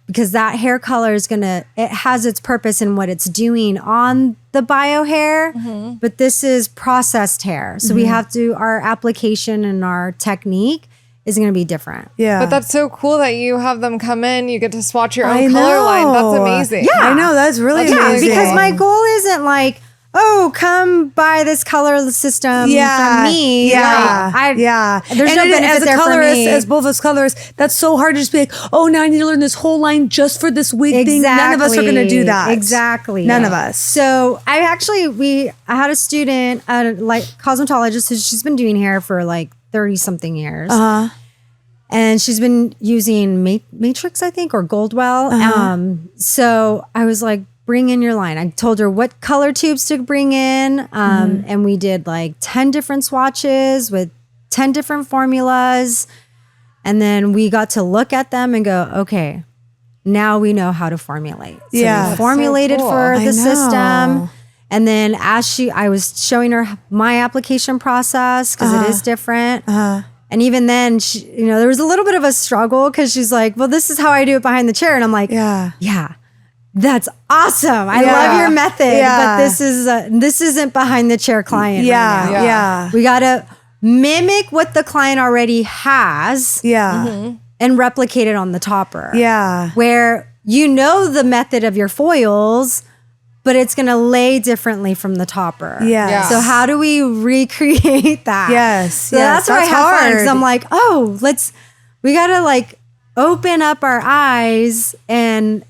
C: Because that hair color is it has its purpose in what it's doing on the bio hair, but this is processed hair. So we have to, our application and our technique is going to be different.
B: Yeah.
D: But that's so cool that you have them come in. You get to swatch your
B: I
D: own color line. That's
B: know.
D: amazing.
C: Yeah.
B: I know. That's really
D: That's
B: amazing.
C: Because my goal isn't like, oh, come buy this color system from me.
B: Yeah.
C: Like,
B: yeah.
C: There's
B: And
C: no
B: it-
C: benefit
B: as a
C: there for
B: colorist,
C: me.
B: as both as colorists, that's so hard to just be like, oh, now I need to learn this whole line just for this wig thing. None of us are going to do that.
C: Exactly.
B: None of us.
C: So I had a student, like cosmetologist, who she's been doing hair for like 30 something years. And she's been using Matrix, I think, or Goldwell. So I was like, bring in your line. I told her what color tubes to bring in. And we did like 10 different swatches with 10 different formulas. And then we got to look at them and go, okay, now we know how to formulate. So
B: Yeah.
C: we formulated
D: So cool.
C: for
B: I
C: the system.
B: know.
C: And then I was showing her my application process because it is different. And even then, there was a little bit of a struggle because she's like, well, this is how I do it behind the chair. And I'm like,
B: Yeah.
C: that's awesome. I
B: Yeah.
C: love your method,
B: Yeah.
C: but this isn't behind the chair client.
B: Yeah.
C: right now.
B: Yeah.
C: We got to mimic what the client already has
B: Yeah.
C: and replicate it on the topper.
B: Yeah.
C: Where the method of your foils, but it's going to lay differently from the topper.
B: Yes.
D: Yeah.
C: So how do we recreate that?
B: Yes.
C: So
B: Yes.
C: that's where I
B: That's
C: have fun. 'Cause
B: hard.
C: I'm like, we got to like open up our eyes and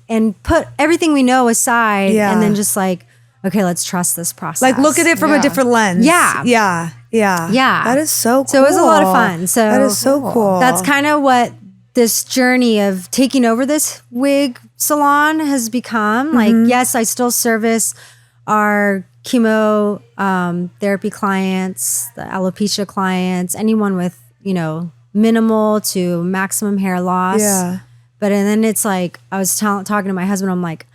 C: put everything we know aside.
B: Yeah.
C: And then just like, okay, let's trust this process.
B: Like look at it from a
D: Yeah.
B: different lens.
C: Yeah.
B: Yeah. Yeah.
C: Yeah.
B: That is so cool.
C: So it was a lot of fun. So
B: that is so cool.
C: That's kind of what this journey of taking over this wig salon has become. Like, yes, I still service our chemo therapy clients, the alopecia clients, anyone with, minimal to maximum hair loss.
B: Yeah.
C: But and then it's like, I was talking to my husband, I'm like,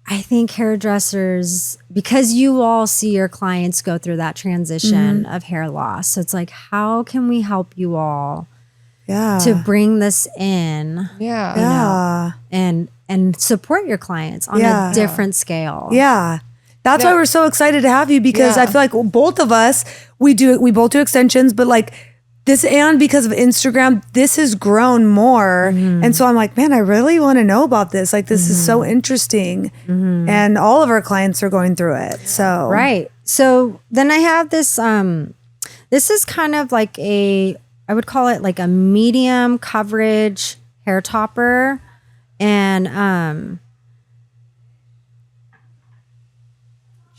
C: I think hairdressers, because you all see your clients go through that transition of hair loss. So it's like, how can we help you all
B: Yeah.
C: to bring this in
D: Yeah.
B: Yeah.
C: and support your clients on
B: Yeah.
C: a different scale?
B: Yeah. That's why we're so excited to have you because
D: Yeah.
B: I feel like both of us, we both do extensions, but like this, and because of Instagram, this has grown more. And so I'm like, man, I really want to know about this. Like, this is so interesting. And all of our clients are going through it. So,
C: Right. So then I have this, this is kind of like I would call it like a medium coverage hair topper. And,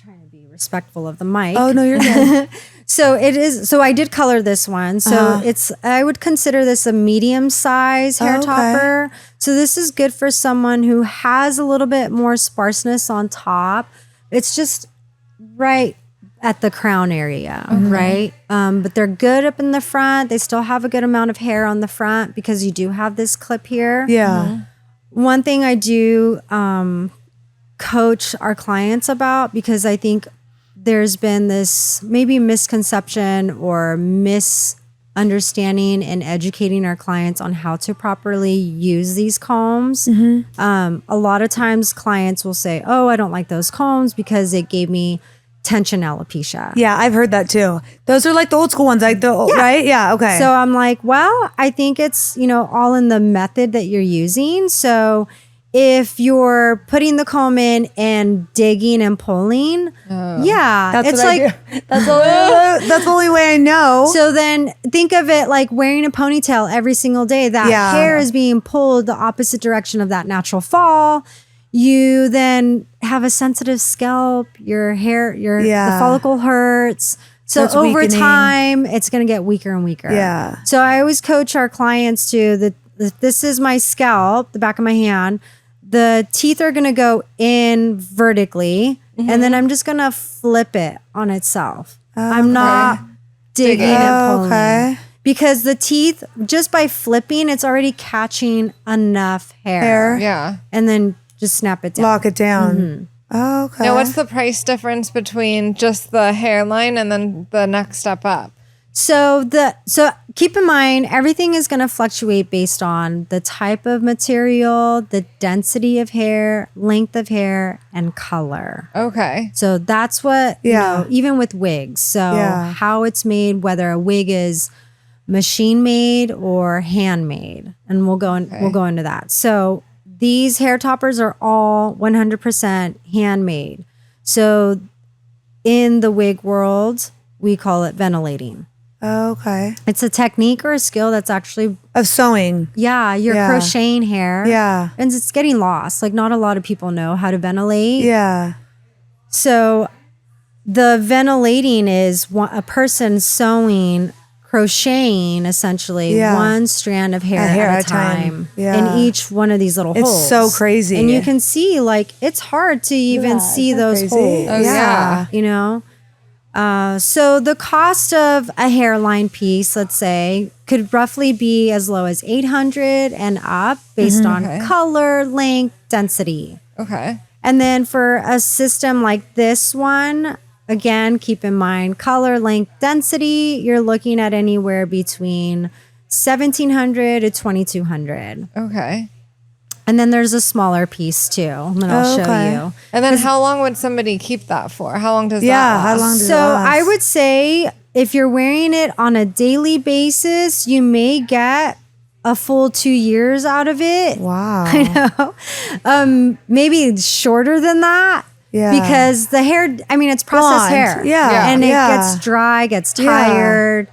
C: trying to be respectful of the mic.
B: Oh, no, you're good.
C: So it is. So I did color this one. So I would consider this a medium size hair
B: Okay.
C: topper. So this is good for someone who has a little bit more sparseness on top. It's just right at the crown area, right? But they're good up in the front. They still have a good amount of hair on the front because you do have this clip here.
B: Yeah.
C: One thing I do coach our clients about, because I think there's been this maybe misconception or misunderstanding in educating our clients on how to properly use these combs. A lot of times clients will say, oh, I don't like those combs because it gave me tension alopecia.
B: Yeah, I've heard that too. Those are like the old school ones, like right? Yeah, okay.
C: So I'm like, well, I think it's, all in the method that you're using. So if you're putting the comb in and digging and pulling,
B: that's
C: it's
B: what
C: like,
B: I do. That's the only way I know.
C: so then think of it like wearing a ponytail every single day. That
B: Yeah.
C: hair is being pulled the opposite direction of that natural fall. You then have a sensitive scalp, your hair, the follicle hurts. So
B: That's
C: over
B: weakening.
C: time, it's going to get weaker and weaker.
B: Yeah.
C: So I always coach our clients to this is my scalp, the back of my hand. The teeth are going to go in vertically, and then I'm just going to flip it on itself. I'm not digging and pulling.
B: Okay.
C: because the teeth, just by flipping, it's already catching enough hair.
D: Yeah.
C: And then just snap it down.
B: Lock it down. Oh, okay.
D: Now, what's the price difference between just the hairline and then the next step up?
C: So keep in mind, everything is going to fluctuate based on the type of material, the density of hair, length of hair, and color.
D: Okay.
C: So that's what, even with wigs. So how it's made, whether a wig is machine made or handmade, and we'll go into that. So these hair toppers are all 100% handmade. So in the wig world, we call it ventilating.
B: Okay.
C: It's a technique or a skill that's actually
B: Of sewing.
C: you're crocheting hair.
B: Yeah.
C: And it's getting lost. Like not a lot of people know how to ventilate.
B: Yeah.
C: So the ventilating is a person sewing, crocheting essentially one strand of hair, at a time in each one of these little holes.
B: It's so crazy.
C: And you can see like it's hard to even see those
B: crazy?
C: holes.
B: Oh, yeah.
C: You know? So the cost of a hairline piece, let's say, could roughly be as low as $800 and up based on color, length, density.
D: Okay.
C: And then for a system like this one, again, keep in mind color, length, density, you're looking at anywhere between $1,700 to $2,200.
D: Okay.
C: And then there's a smaller piece too that I'll show you.
D: And then how long would somebody keep that for? How long does that
B: Yeah,
D: last?
B: how long does it
C: So
B: last?
C: I would say if you're wearing it on a daily basis, you may get a full 2 years out of it.
B: Wow.
C: I know. Maybe shorter than that.
B: Yeah.
C: Because the hair, I mean, it's processed
B: Blonde.
C: hair.
B: Yeah.
C: And
B: Yeah.
C: it gets dry, gets tired.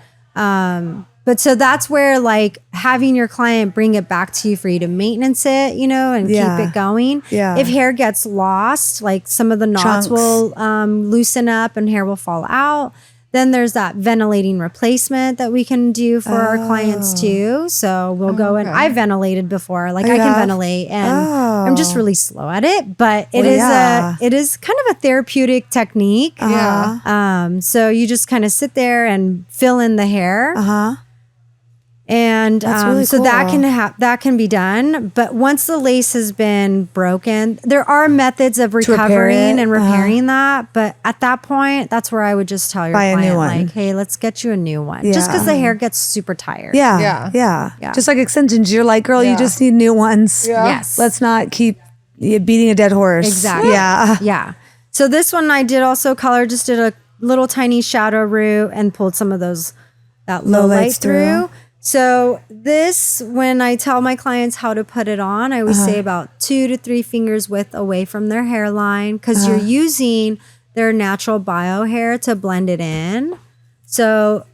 C: But so that's where like having your client bring it back to you for you to maintenance it, you know, and keep it going.
B: Yeah.
C: If hair gets lost, like some of the knots
B: Chunks.
C: will loosen up and hair will fall out. Then there's that ventilating replacement that we can do for our clients too. So we'll go in. I ventilated before, like I can ventilate, and I'm just really slow at it. But it is kind of a therapeutic technique.
D: Yeah.
C: So you just kind of sit there and fill in the hair. And
B: really
C: so that
B: cool.
C: that can be done. But once the lace has been broken, there are methods of
B: repair
C: recovering
B: it.
C: and repairing that. But at that point, that's where I would just tell your
B: Buy a
C: client,
B: new one.
C: like, hey, let's get you a new one. Just because the hair gets super tired.
B: Yeah.
D: Yeah.
B: Just like extensions. You're like, girl, you just need new ones.
D: Yeah.
C: Yes.
B: Let's not keep beating a dead horse.
C: Exactly.
B: Yeah.
C: Yeah. So this one I did also color, just did a little tiny shadow root and pulled some of that low light
B: lights through.
C: through. So this, when I tell my clients how to put it on, I always say about 2 to 3 fingers width away from their hairline, because you're using their natural bio hair to blend it in. So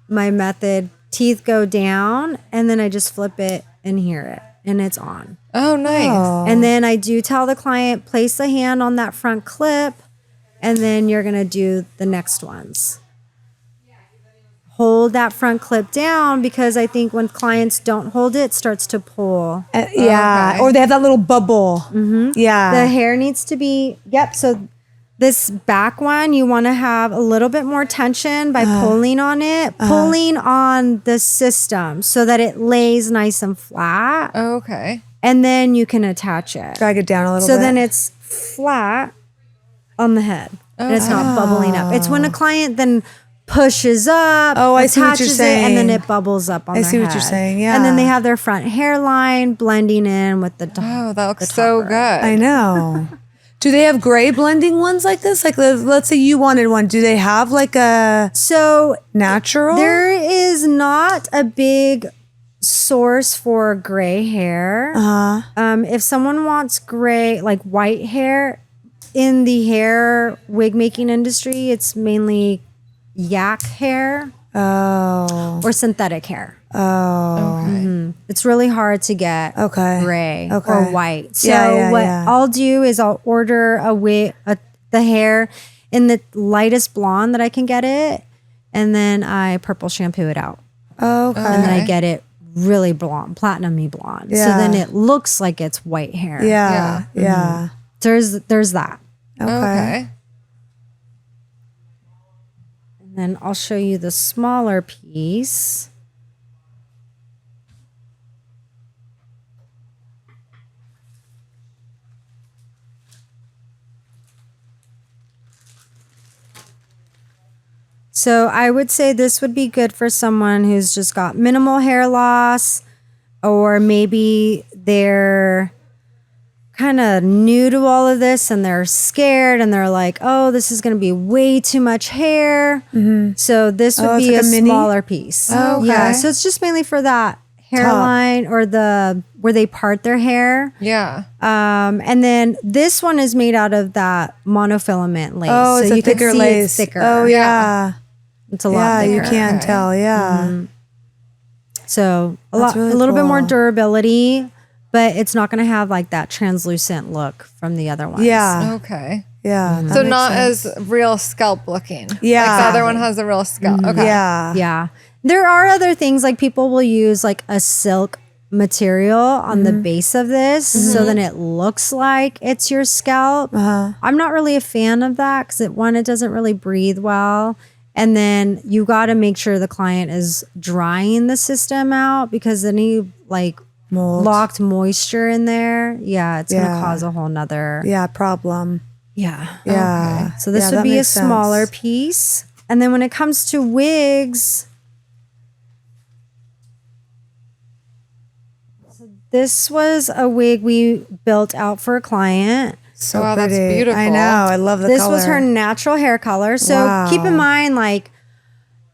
C: my method, teeth go down and then I just flip it and hear it and it's on.
D: Oh, nice.
C: And then I do tell the client, place a hand on that front clip, and then you're going to do the next ones. Hold that front clip down, because I think when clients don't hold it, it starts to pull.
B: Yeah.
D: Okay.
B: Or they have that little bubble. Yeah.
C: The hair needs to be, so this back one, you want to have a little bit more tension by pulling on it, pulling on the system so that it lays nice and flat.
D: Okay.
C: And then you can attach it.
B: Drag it down a little
C: So
B: bit.
C: then it's flat on the head. And it's not bubbling up. It's when a client then pushes up,
B: Oh, I see what you're
C: attaches it, and then
B: saying.
C: it bubbles up on
B: I
C: their
B: see what you're
C: head.
B: saying, yeah.
C: And then they have their front hairline blending in with the
D: Oh, that looks so good.
B: I know. Do they have gray blending ones like this? Like, let's say you wanted one. Do they have like a
C: So
B: natural?
C: there is not a big source for gray hair. If someone wants gray, like white hair, in the hair wig making industry, it's mainly yak hair or synthetic hair. It's really hard to get gray or white. So what I'll do is I'll order a wig, the hair in the lightest blonde that I can get it, and then I purple shampoo it out. And then I get it really blonde, platinum-y blonde. So then it looks like it's white hair.
B: Yeah.
C: There's that.
D: Okay.
C: And then I'll show you the smaller piece. So I would say this would be good for someone who's just got minimal hair loss, or maybe they're kind of new to all of this and they're scared and they're like, oh, this is going to be way too much hair. So this would be
B: it's like
C: a
B: a mini?
C: smaller piece.
B: Oh, okay.
C: Yeah. So it's just mainly for that hairline or where they part their hair.
D: Yeah.
C: And then this one is made out of that monofilament lace.
B: Oh, it's
C: so
B: a
C: you can
B: thicker
C: see
B: lace.
C: it's thicker.
B: Oh, yeah.
C: It's a lot
B: Yeah,
C: thicker.
B: you can tell. Yeah.
C: So
B: That's really
C: a little bit more
B: cool.
C: durability, but it's not going to have like that translucent look from the other ones.
B: Yeah.
D: Okay.
B: Yeah. that
D: So
B: makes
D: not
B: sense.
D: as real scalp looking.
B: Yeah.
D: Like the other one has a real scalp. Okay.
B: Yeah.
C: Yeah. There are other things like people will use like a silk material on the base of this so then it looks like it's your scalp. I'm not really a fan of that because it doesn't really breathe well. And then you got to make sure the client is drying the system out because any like
B: Mold.
C: locked moisture in there, it's going to cause a whole nother.
B: Yeah. Problem.
C: Yeah.
B: Yeah.
C: So this
B: Yeah,
C: would
B: that
C: be a
B: makes sense.
C: smaller piece. And then when it comes to wigs, this was a wig we built out for a client.
B: So
D: Wow, that's
B: pretty.
D: beautiful.
B: I know. I love the
C: This
B: color.
C: was her natural hair color. So
B: Wow.
C: keep in mind, like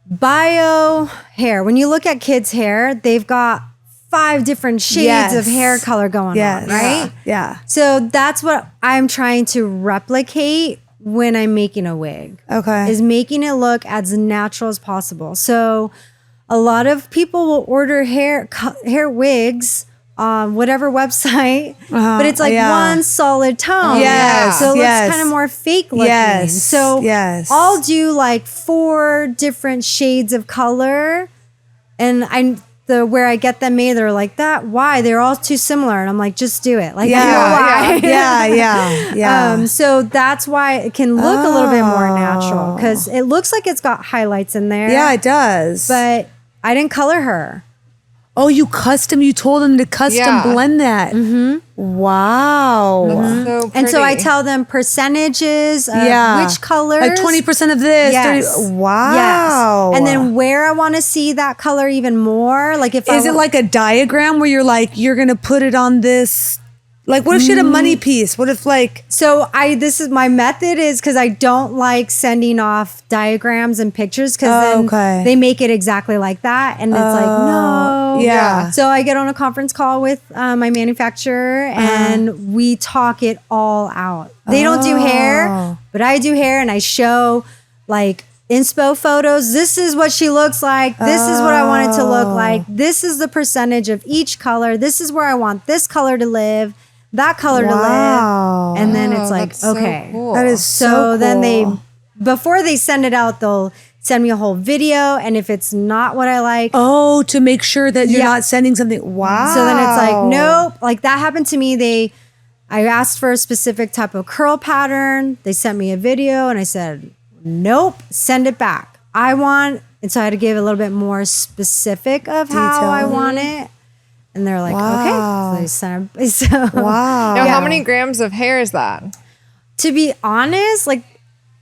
C: bio hair, when you look at kids' hair, they've got 5 different shades of
B: Yes.
C: hair color going
B: Yes.
C: on, right?
B: Yeah.
C: So that's what I'm trying to replicate when I'm making a wig.
B: Okay.
C: Is making it look as natural as possible. So a lot of people will order hair wigs on whatever website, but it's like
B: yeah.
C: one solid tone.
B: Yes,
C: So it
B: yes.
C: looks kind of more fake looking.
B: Yes,
C: So
B: yes.
C: I'll do like 4 different shades of color, and where I get them made, they're like that. Why? They're all too similar, and I'm like, just do it. Like, I know why.
B: Yeah.
C: So that's why it can look a little bit more natural because it looks like it's got highlights in there.
B: Yeah, it does.
C: But I didn't color her.
B: oh, you told them to custom
D: Yeah.
B: blend that. Wow.
D: So
C: And so I
D: pretty.
C: tell them percentages of
B: Yeah.
C: which colors.
B: Like 20% of this.
C: Yes.
B: 30 wow.
C: Yes. And then where I want to see that color even more. Like if
B: Is it like a diagram where you're like, you're going to put it on this? Like, what if she had a money piece? What if like,
C: So this is my method is because I don't like sending off diagrams and pictures because then
B: okay.
C: they make it exactly like that. And it's like, no.
B: yeah.
C: So I get on a conference call with my manufacturer and we talk it all out. They don't do hair, but I do hair and I show like inspo photos. This is what she looks like. This is what I want it to look like. This is the percentage of each color. This is where I want this color to live, that color to
B: Wow.
C: live. And then it's
D: Oh,
C: like,
D: that's so
C: okay.
D: cool.
B: that is
C: So
B: so
C: then
B: cool.
C: before they send it out, they'll send me a whole video. And if it's not what I like,
B: Oh, to make sure that you're
C: Yeah.
B: not sending something. Wow.
C: so then it's like, nope. Like that happened to me. I asked for a specific type of curl pattern. They sent me a video and I said, nope, send it back. And so I had to give a little bit more specific of how I
B: Detail.
C: want it. And they're like,
B: Wow.
C: okay. So they sent it. So
B: Wow.
D: Now, how many grams of hair is that?
C: to be honest, like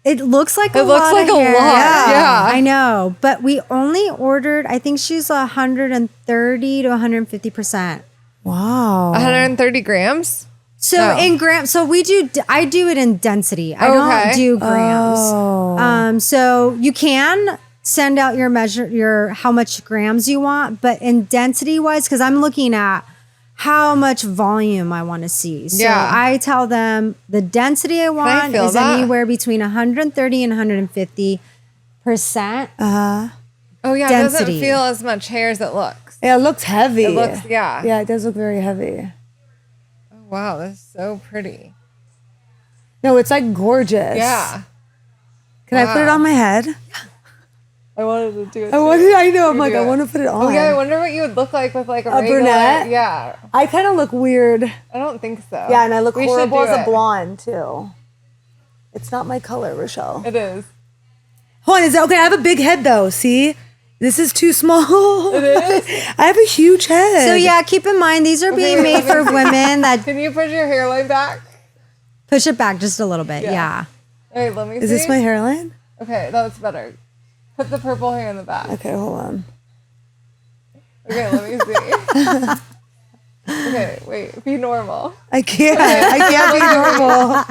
C: it looks like
D: It looks like a lot. Yeah.
C: I know. But we only ordered, I think she's 130 to 150%.
B: Wow.
D: 130 grams?
C: So
D: Oh.
C: in grams, I do it in density. I
D: Okay.
C: don't do grams.
B: Oh.
C: So you can send out your how much grams you want, but in density wise, because I'm looking at how much volume I want to see. So
D: Yeah.
C: I tell them the density I want
D: feel
C: is
D: that.
C: anywhere between 130 and 150%.
D: Oh, yeah. It
C: Density.
D: doesn't feel as much hair as it looks.
B: Yeah, it looks heavy.
D: It looks, yeah.
B: Yeah, it does look very heavy.
D: Oh, wow. That's so pretty.
B: No, it's like gorgeous.
D: Yeah.
B: Can I put it on my head?
D: I wanted to do it.
B: I know. I'm
D: You
B: like,
D: do
B: I
D: it.
B: want to put it on.
D: Oh, yeah. I wonder what you would look like with like a regular.
B: brunette?
D: Yeah.
B: I kind of look weird.
D: I don't think so.
B: Yeah, and I look
D: We should
B: horrible
D: do
B: as a
D: it.
B: blonde too. It's not my color, Rochelle.
D: It is.
B: Hold on, is that okay? I have a big head though. See, this is too small. It is. I have a huge head.
C: So yeah, keep in mind these are being made for women that
D: Can you push your hairline back?
C: push it back just a little bit. Yeah.
D: Wait, let me see.
B: Is this my hairline?
D: Okay, that's better. Put the purple hair in the back.
B: Okay, hold on.
D: Okay, let me see. Okay, wait. Be normal.
B: I can't be normal.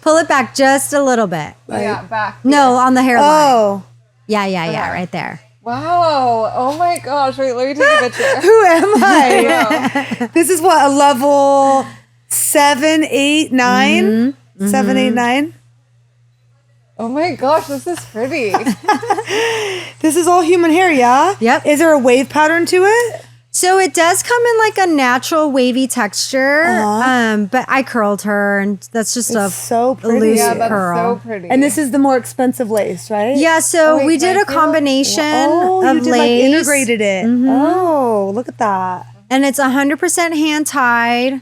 C: Pull it back just a little bit.
D: Yeah, back.
C: No, on the hairline.
B: Oh,
C: Yeah, right there.
D: Wow. Oh my gosh. Wait, let me take a picture.
B: who am I? This is what, a level 7, 8, 9? 7, 8, 9?
D: Oh my gosh, this is pretty.
B: This is all human hair, yeah?
C: Yep.
B: Is there a wave pattern to it?
C: So it does come in like a natural wavy texture, but I curled her, and that's just a
B: so pretty.
C: loose
D: Yeah, that's
C: curl.
D: so pretty.
B: And this is the more expensive lace, right?
C: Yeah, so
D: Oh, wait,
C: we
D: can
C: did
D: I
C: a
D: feel it?
C: combination
B: Oh,
C: of
B: you did
C: lace,
B: like integrated it. Oh, look at that.
C: and it's 100% hand tied.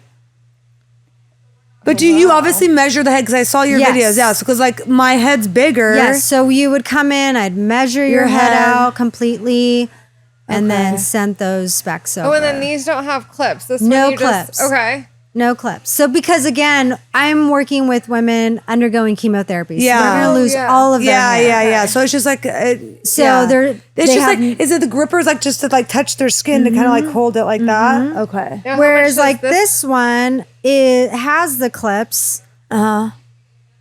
B: But do you obviously measure the head? Because I saw your
C: Yes.
B: videos. Yeah, because like my head's bigger.
C: Yes, so you would come in, I'd measure your head
B: head.
C: out completely, and then
B: Okay.
C: send those specs over.
D: Oh, and then these don't have clips. This
C: No
D: one you
C: clips.
D: Just, okay.
C: No clips. So because again, I'm working with women undergoing chemotherapy. So
B: Yeah.
C: they're going to lose
D: yeah.
C: all of their
B: Yeah,
C: hair.
B: yeah. So it's just like
C: So
B: yeah.
C: they're-
B: It's
C: they
B: just
C: have-
B: like, is it the grippers like just to like touch their skin to kind of like hold it like that? Okay.
D: Now, how
C: Whereas
D: much
C: like
D: does
C: this one, it has the clips.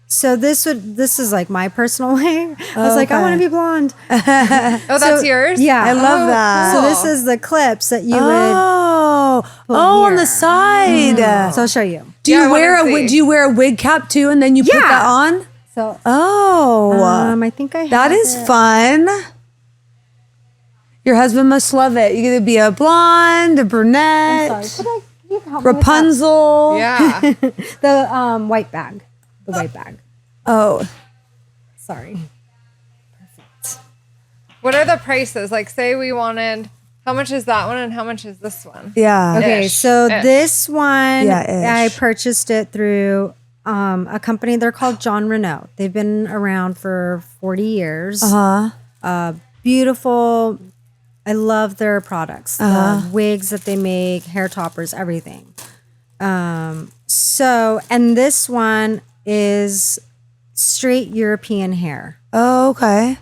C: So this is like my personal way. I was like, I want to be blonde.
D: Oh, that's yours?
C: Yeah.
B: I love that.
C: So this is the clips that you would.
B: Oh, on
C: here.
B: the side.
C: So I'll show you.
B: Do
D: Yeah,
B: you
D: I
B: wear
D: wanna
B: a wig?
D: see.
B: Do you wear a wig cap too, and then you put
C: Yeah.
B: that on?
C: So
B: Oh,
C: I think I have
B: that is
C: it.
B: fun. Your husband must love it. You get to be a blonde, a brunette,
C: Sorry, could you help me with
B: Rapunzel.
D: Yeah.
C: that? The white bag. The white bag.
B: Oh,
C: Sorry.
D: What are the prices? Like, say we wanted, how much is that one and how much is this one?
B: yeah.
C: Okay,
D: Ish.
C: so
D: Ish.
C: this one,
B: Yeah,
C: I
B: ish.
C: purchased it through a company. They're called John Renault. They've been around for 40 years. Beautiful. I love their products, the wigs that they make, hair toppers, everything. So, and this one is straight European hair.
B: Oh, okay.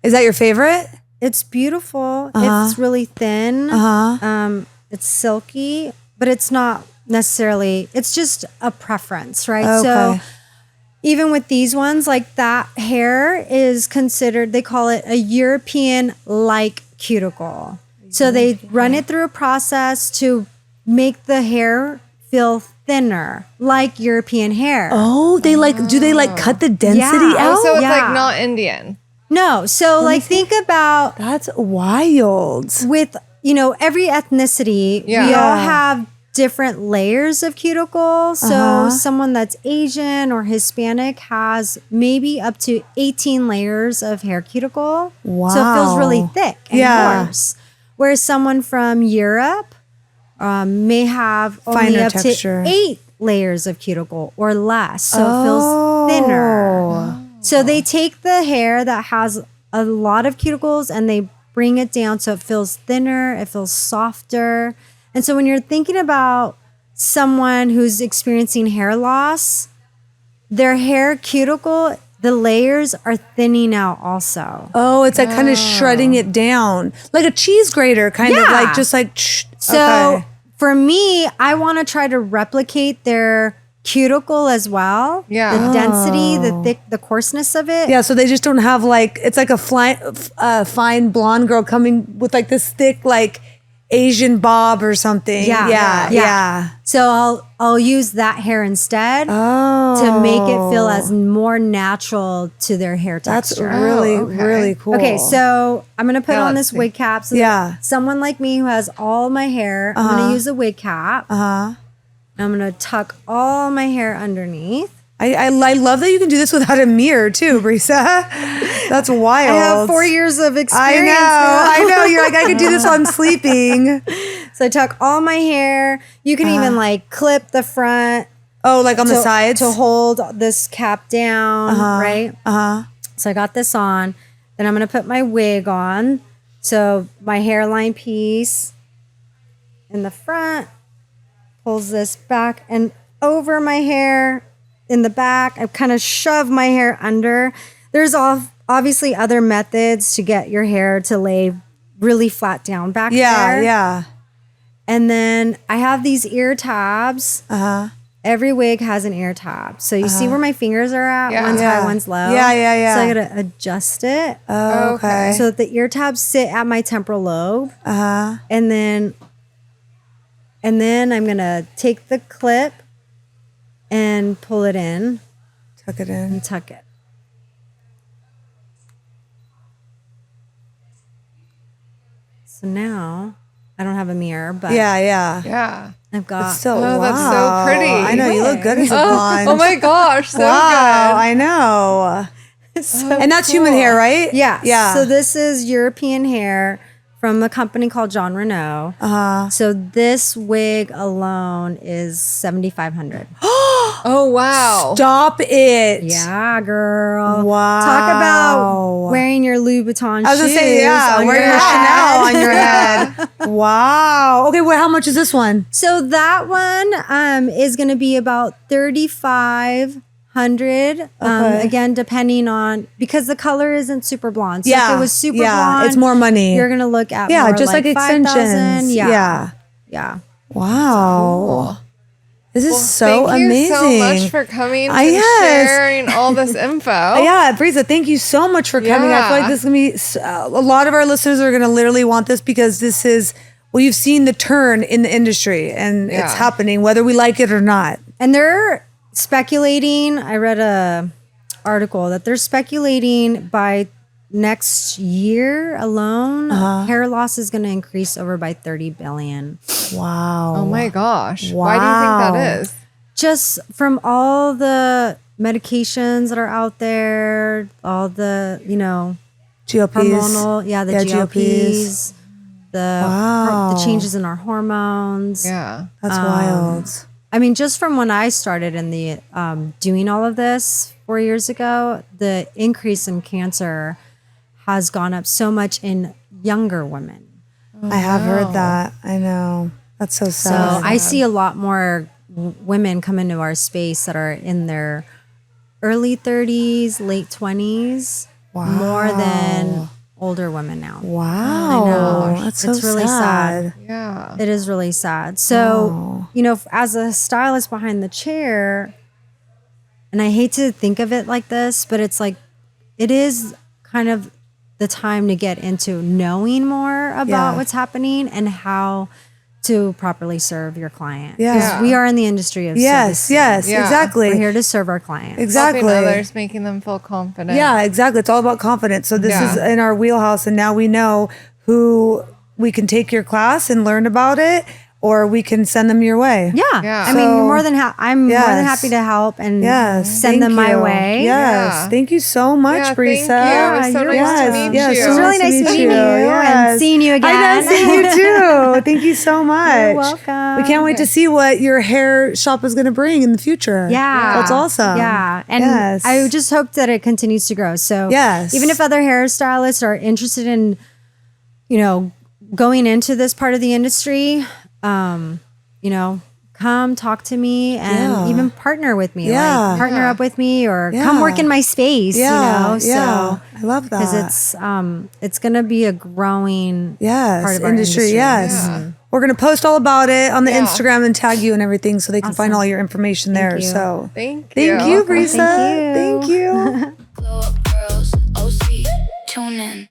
B: Is that your favorite?
C: It's beautiful. It's really thin. It's silky, but it's not necessarily, it's just a preference, right? So
B: Okay.
C: even with these ones, like that hair is considered, they call it a European like cuticle. So they run it through a process to make the hair feel thinner, like European hair.
B: Oh, they like. Do they like cut the density
C: Yeah.
B: out?
D: Oh, so it's
C: Yeah.
D: like not Indian.
C: No, so like think about
B: That's wild.
C: with, you know, every ethnicity, we
D: Yeah.
C: all have different layers of cuticle. So someone that's Asian or Hispanic has maybe up to 18 layers of hair cuticle. So it feels really
B: Wow.
C: thick and
B: Yeah.
C: coarse. Whereas someone from Europe may have only
B: Finer
C: up
B: texture.
C: to 8 layers of cuticle or less. So it feels thinner. So they take the hair that has a lot of cuticles and they bring it down so it feels thinner, it feels softer. And so when you're thinking about someone who's experiencing hair loss, their hair cuticle, the layers are thinning out also.
B: Oh, it's like kind of shredding it down, like a cheese grater, kind of
C: Yeah.
B: like just like.
C: So
B: okay.
C: for me, I want to try to replicate their cuticle as well.
D: Yeah.
C: The density, the thick, the coarseness of it.
B: Yeah, so they just don't have like it's like a fine blonde girl coming with like this thick like Asian bob or something.
C: Yeah.
B: Yeah.
C: So I'll use that hair instead to make it feel as more natural to their hair
B: That's
C: texture.
B: really
D: okay.
B: really cool.
C: Okay, so I'm gonna put
D: Yeah,
C: on
D: let's
C: this
D: see.
C: wig cap. So
B: Yeah.
C: that someone like me who has all my hair, I'm gonna use a wig cap. I'm gonna tuck all my hair underneath.
B: I love that you can do this without a mirror too, Brissa. That's wild.
C: I have 4 years of
B: I
C: experience.
B: know. I know. You're like I could do this while I'm sleeping.
C: So I tuck all my hair. You can even like clip the front
B: Oh, like on the sides.
C: to hold this cap down, right? So I got this on. Then I'm gonna put my wig on. So my hairline piece in the front pulls this back and over my hair in the back. I kind of shove my hair under. There's obviously other methods to get your hair to lay really flat down back there.
B: Yeah.
C: And then I have these ear tabs.
B: Uh-huh.
C: Every wig has an ear tab. So you see where my fingers are at?
D: Yeah.
C: One's high, one's low.
B: Yeah.
C: So I gotta adjust it.
B: Oh, okay.
C: So that the ear tabs sit at my temporal lobe.
B: Uh-huh.
C: And then I'm gonna take the clip and pull it in
B: Tuck it in.
C: and tuck it. So now I don't have a mirror, but
D: Yeah.
C: I've got
B: Still,
D: Oh,
B: wow.
D: that's so pretty.
B: I know, you look good as a blonde.
D: Oh my gosh, so
B: wow,
D: good.
B: I know. And that's human hair, right?
C: Yeah.
B: Yeah.
C: So this is European hair from a company called Jean Renault. So this wig alone is $7,500.
D: Oh wow.
B: Stop it.
C: Yeah, girl.
B: Wow.
C: Talk about wearing your Louboutin
B: I was
C: shoes.
B: gonna say, yeah,
C: on
B: wearing
C: your
B: your
C: head.
B: Chanel on your head. Wow. Okay, well, how much is this one?
C: So that one is going to be about $3,500.
B: Okay.
C: Again, depending on because the color isn't super blonde. So if it was super blonde,
B: it's more money.
C: You're gonna look at
B: Yeah,
C: more
B: just like
C: 5,000.
B: extensions.
C: Yeah.
B: Wow. This is so
D: Thank
B: amazing.
D: you so much for coming and
B: Yes.
D: sharing all this info.
B: Yeah, Brissa, thank you so much for coming. I feel like
D: Yeah.
B: this is going to be, a lot of our listeners are going to literally want this because this is, well, you've seen the turn in the industry and it's
D: Yeah.
B: happening whether we like it or not.
C: And they're speculating. I read a article that they're speculating by next year alone, hair loss is going to increase over by 30 billion.
B: Wow.
D: Oh my gosh. Why do you think that is?
C: Just from all the medications that are out there, all the,
B: GLPs.
C: hormonal, the GLPs,
B: Wow.
C: the changes in our hormones.
D: Yeah.
B: That's wild.
C: I mean, just from when I started in the doing all of this 4 years ago, the increase in cancer has gone up so much in younger women.
B: I have heard that. I know. That's so
C: So
B: sad.
C: I see a lot more women come into our space that are in their early 30s, late 20s, more than older women now.
B: Wow.
C: know.
B: That's so
C: It's really sad.
D: Yeah.
C: It is really sad. So, as a stylist behind the chair, and I hate to think of it like this, but it's like, it is kind of the time to get into knowing more about
B: Yeah.
C: what's happening and how to properly serve your client.
B: Yeah.
C: 'Cause we are in the industry of
B: Yes,
C: service.
B: yes,
D: Yeah.
B: exactly.
C: We're here to serve our clients.
B: Exactly.
D: Helping others, making them feel confident.
B: Yeah, exactly. It's all about confidence. So this
D: Yeah.
B: is in our wheelhouse, and now we know who we can take your class and learn about it, or we can send them your way.
C: Yeah.
D: Yeah.
C: I mean,
B: So-
C: I'm more than
B: Yes.
C: happy to help and
B: Yes.
C: send
B: thank
C: them my
B: you.
C: way.
B: Yes.
D: Yeah.
B: Thank you so much,
D: Yeah,
B: Brissa.
D: thank you. It was so
C: you're
D: nice to
C: welcome.
D: meet
B: Yes,
D: you.
B: so
C: It's really nice meeting you and seeing you
B: I
C: again.
B: know, seeing you too. Thank you so much.
C: welcome.
B: We can't wait to see what your hair shop is going to bring in the future.
C: Yeah.
B: That's awesome.
C: Yeah. And
B: Yes.
C: I just hope that it continues to grow. So
B: Yes.
C: even if other hairstylists are interested in, going into this part of the industry, come talk to me and
B: Yeah.
C: even partner with me.
B: Yeah.
C: Like partner
D: Yeah.
C: up with me or
B: Yeah.
C: come work in my space,
B: Yeah.
C: So
B: yeah. I love that.
C: because it's going to be a growing
B: Yes,
C: part of our
B: industry. Yes.
D: Yeah.
B: We're going to post all about it on the
D: Yeah.
B: Instagram and tag you and everything so they can find all your information there.
C: you.
B: So
D: Thank you.
B: thank you, Brissa.
C: Thank you.
B: Thank you.
A: Glow up girls, OC, tune in.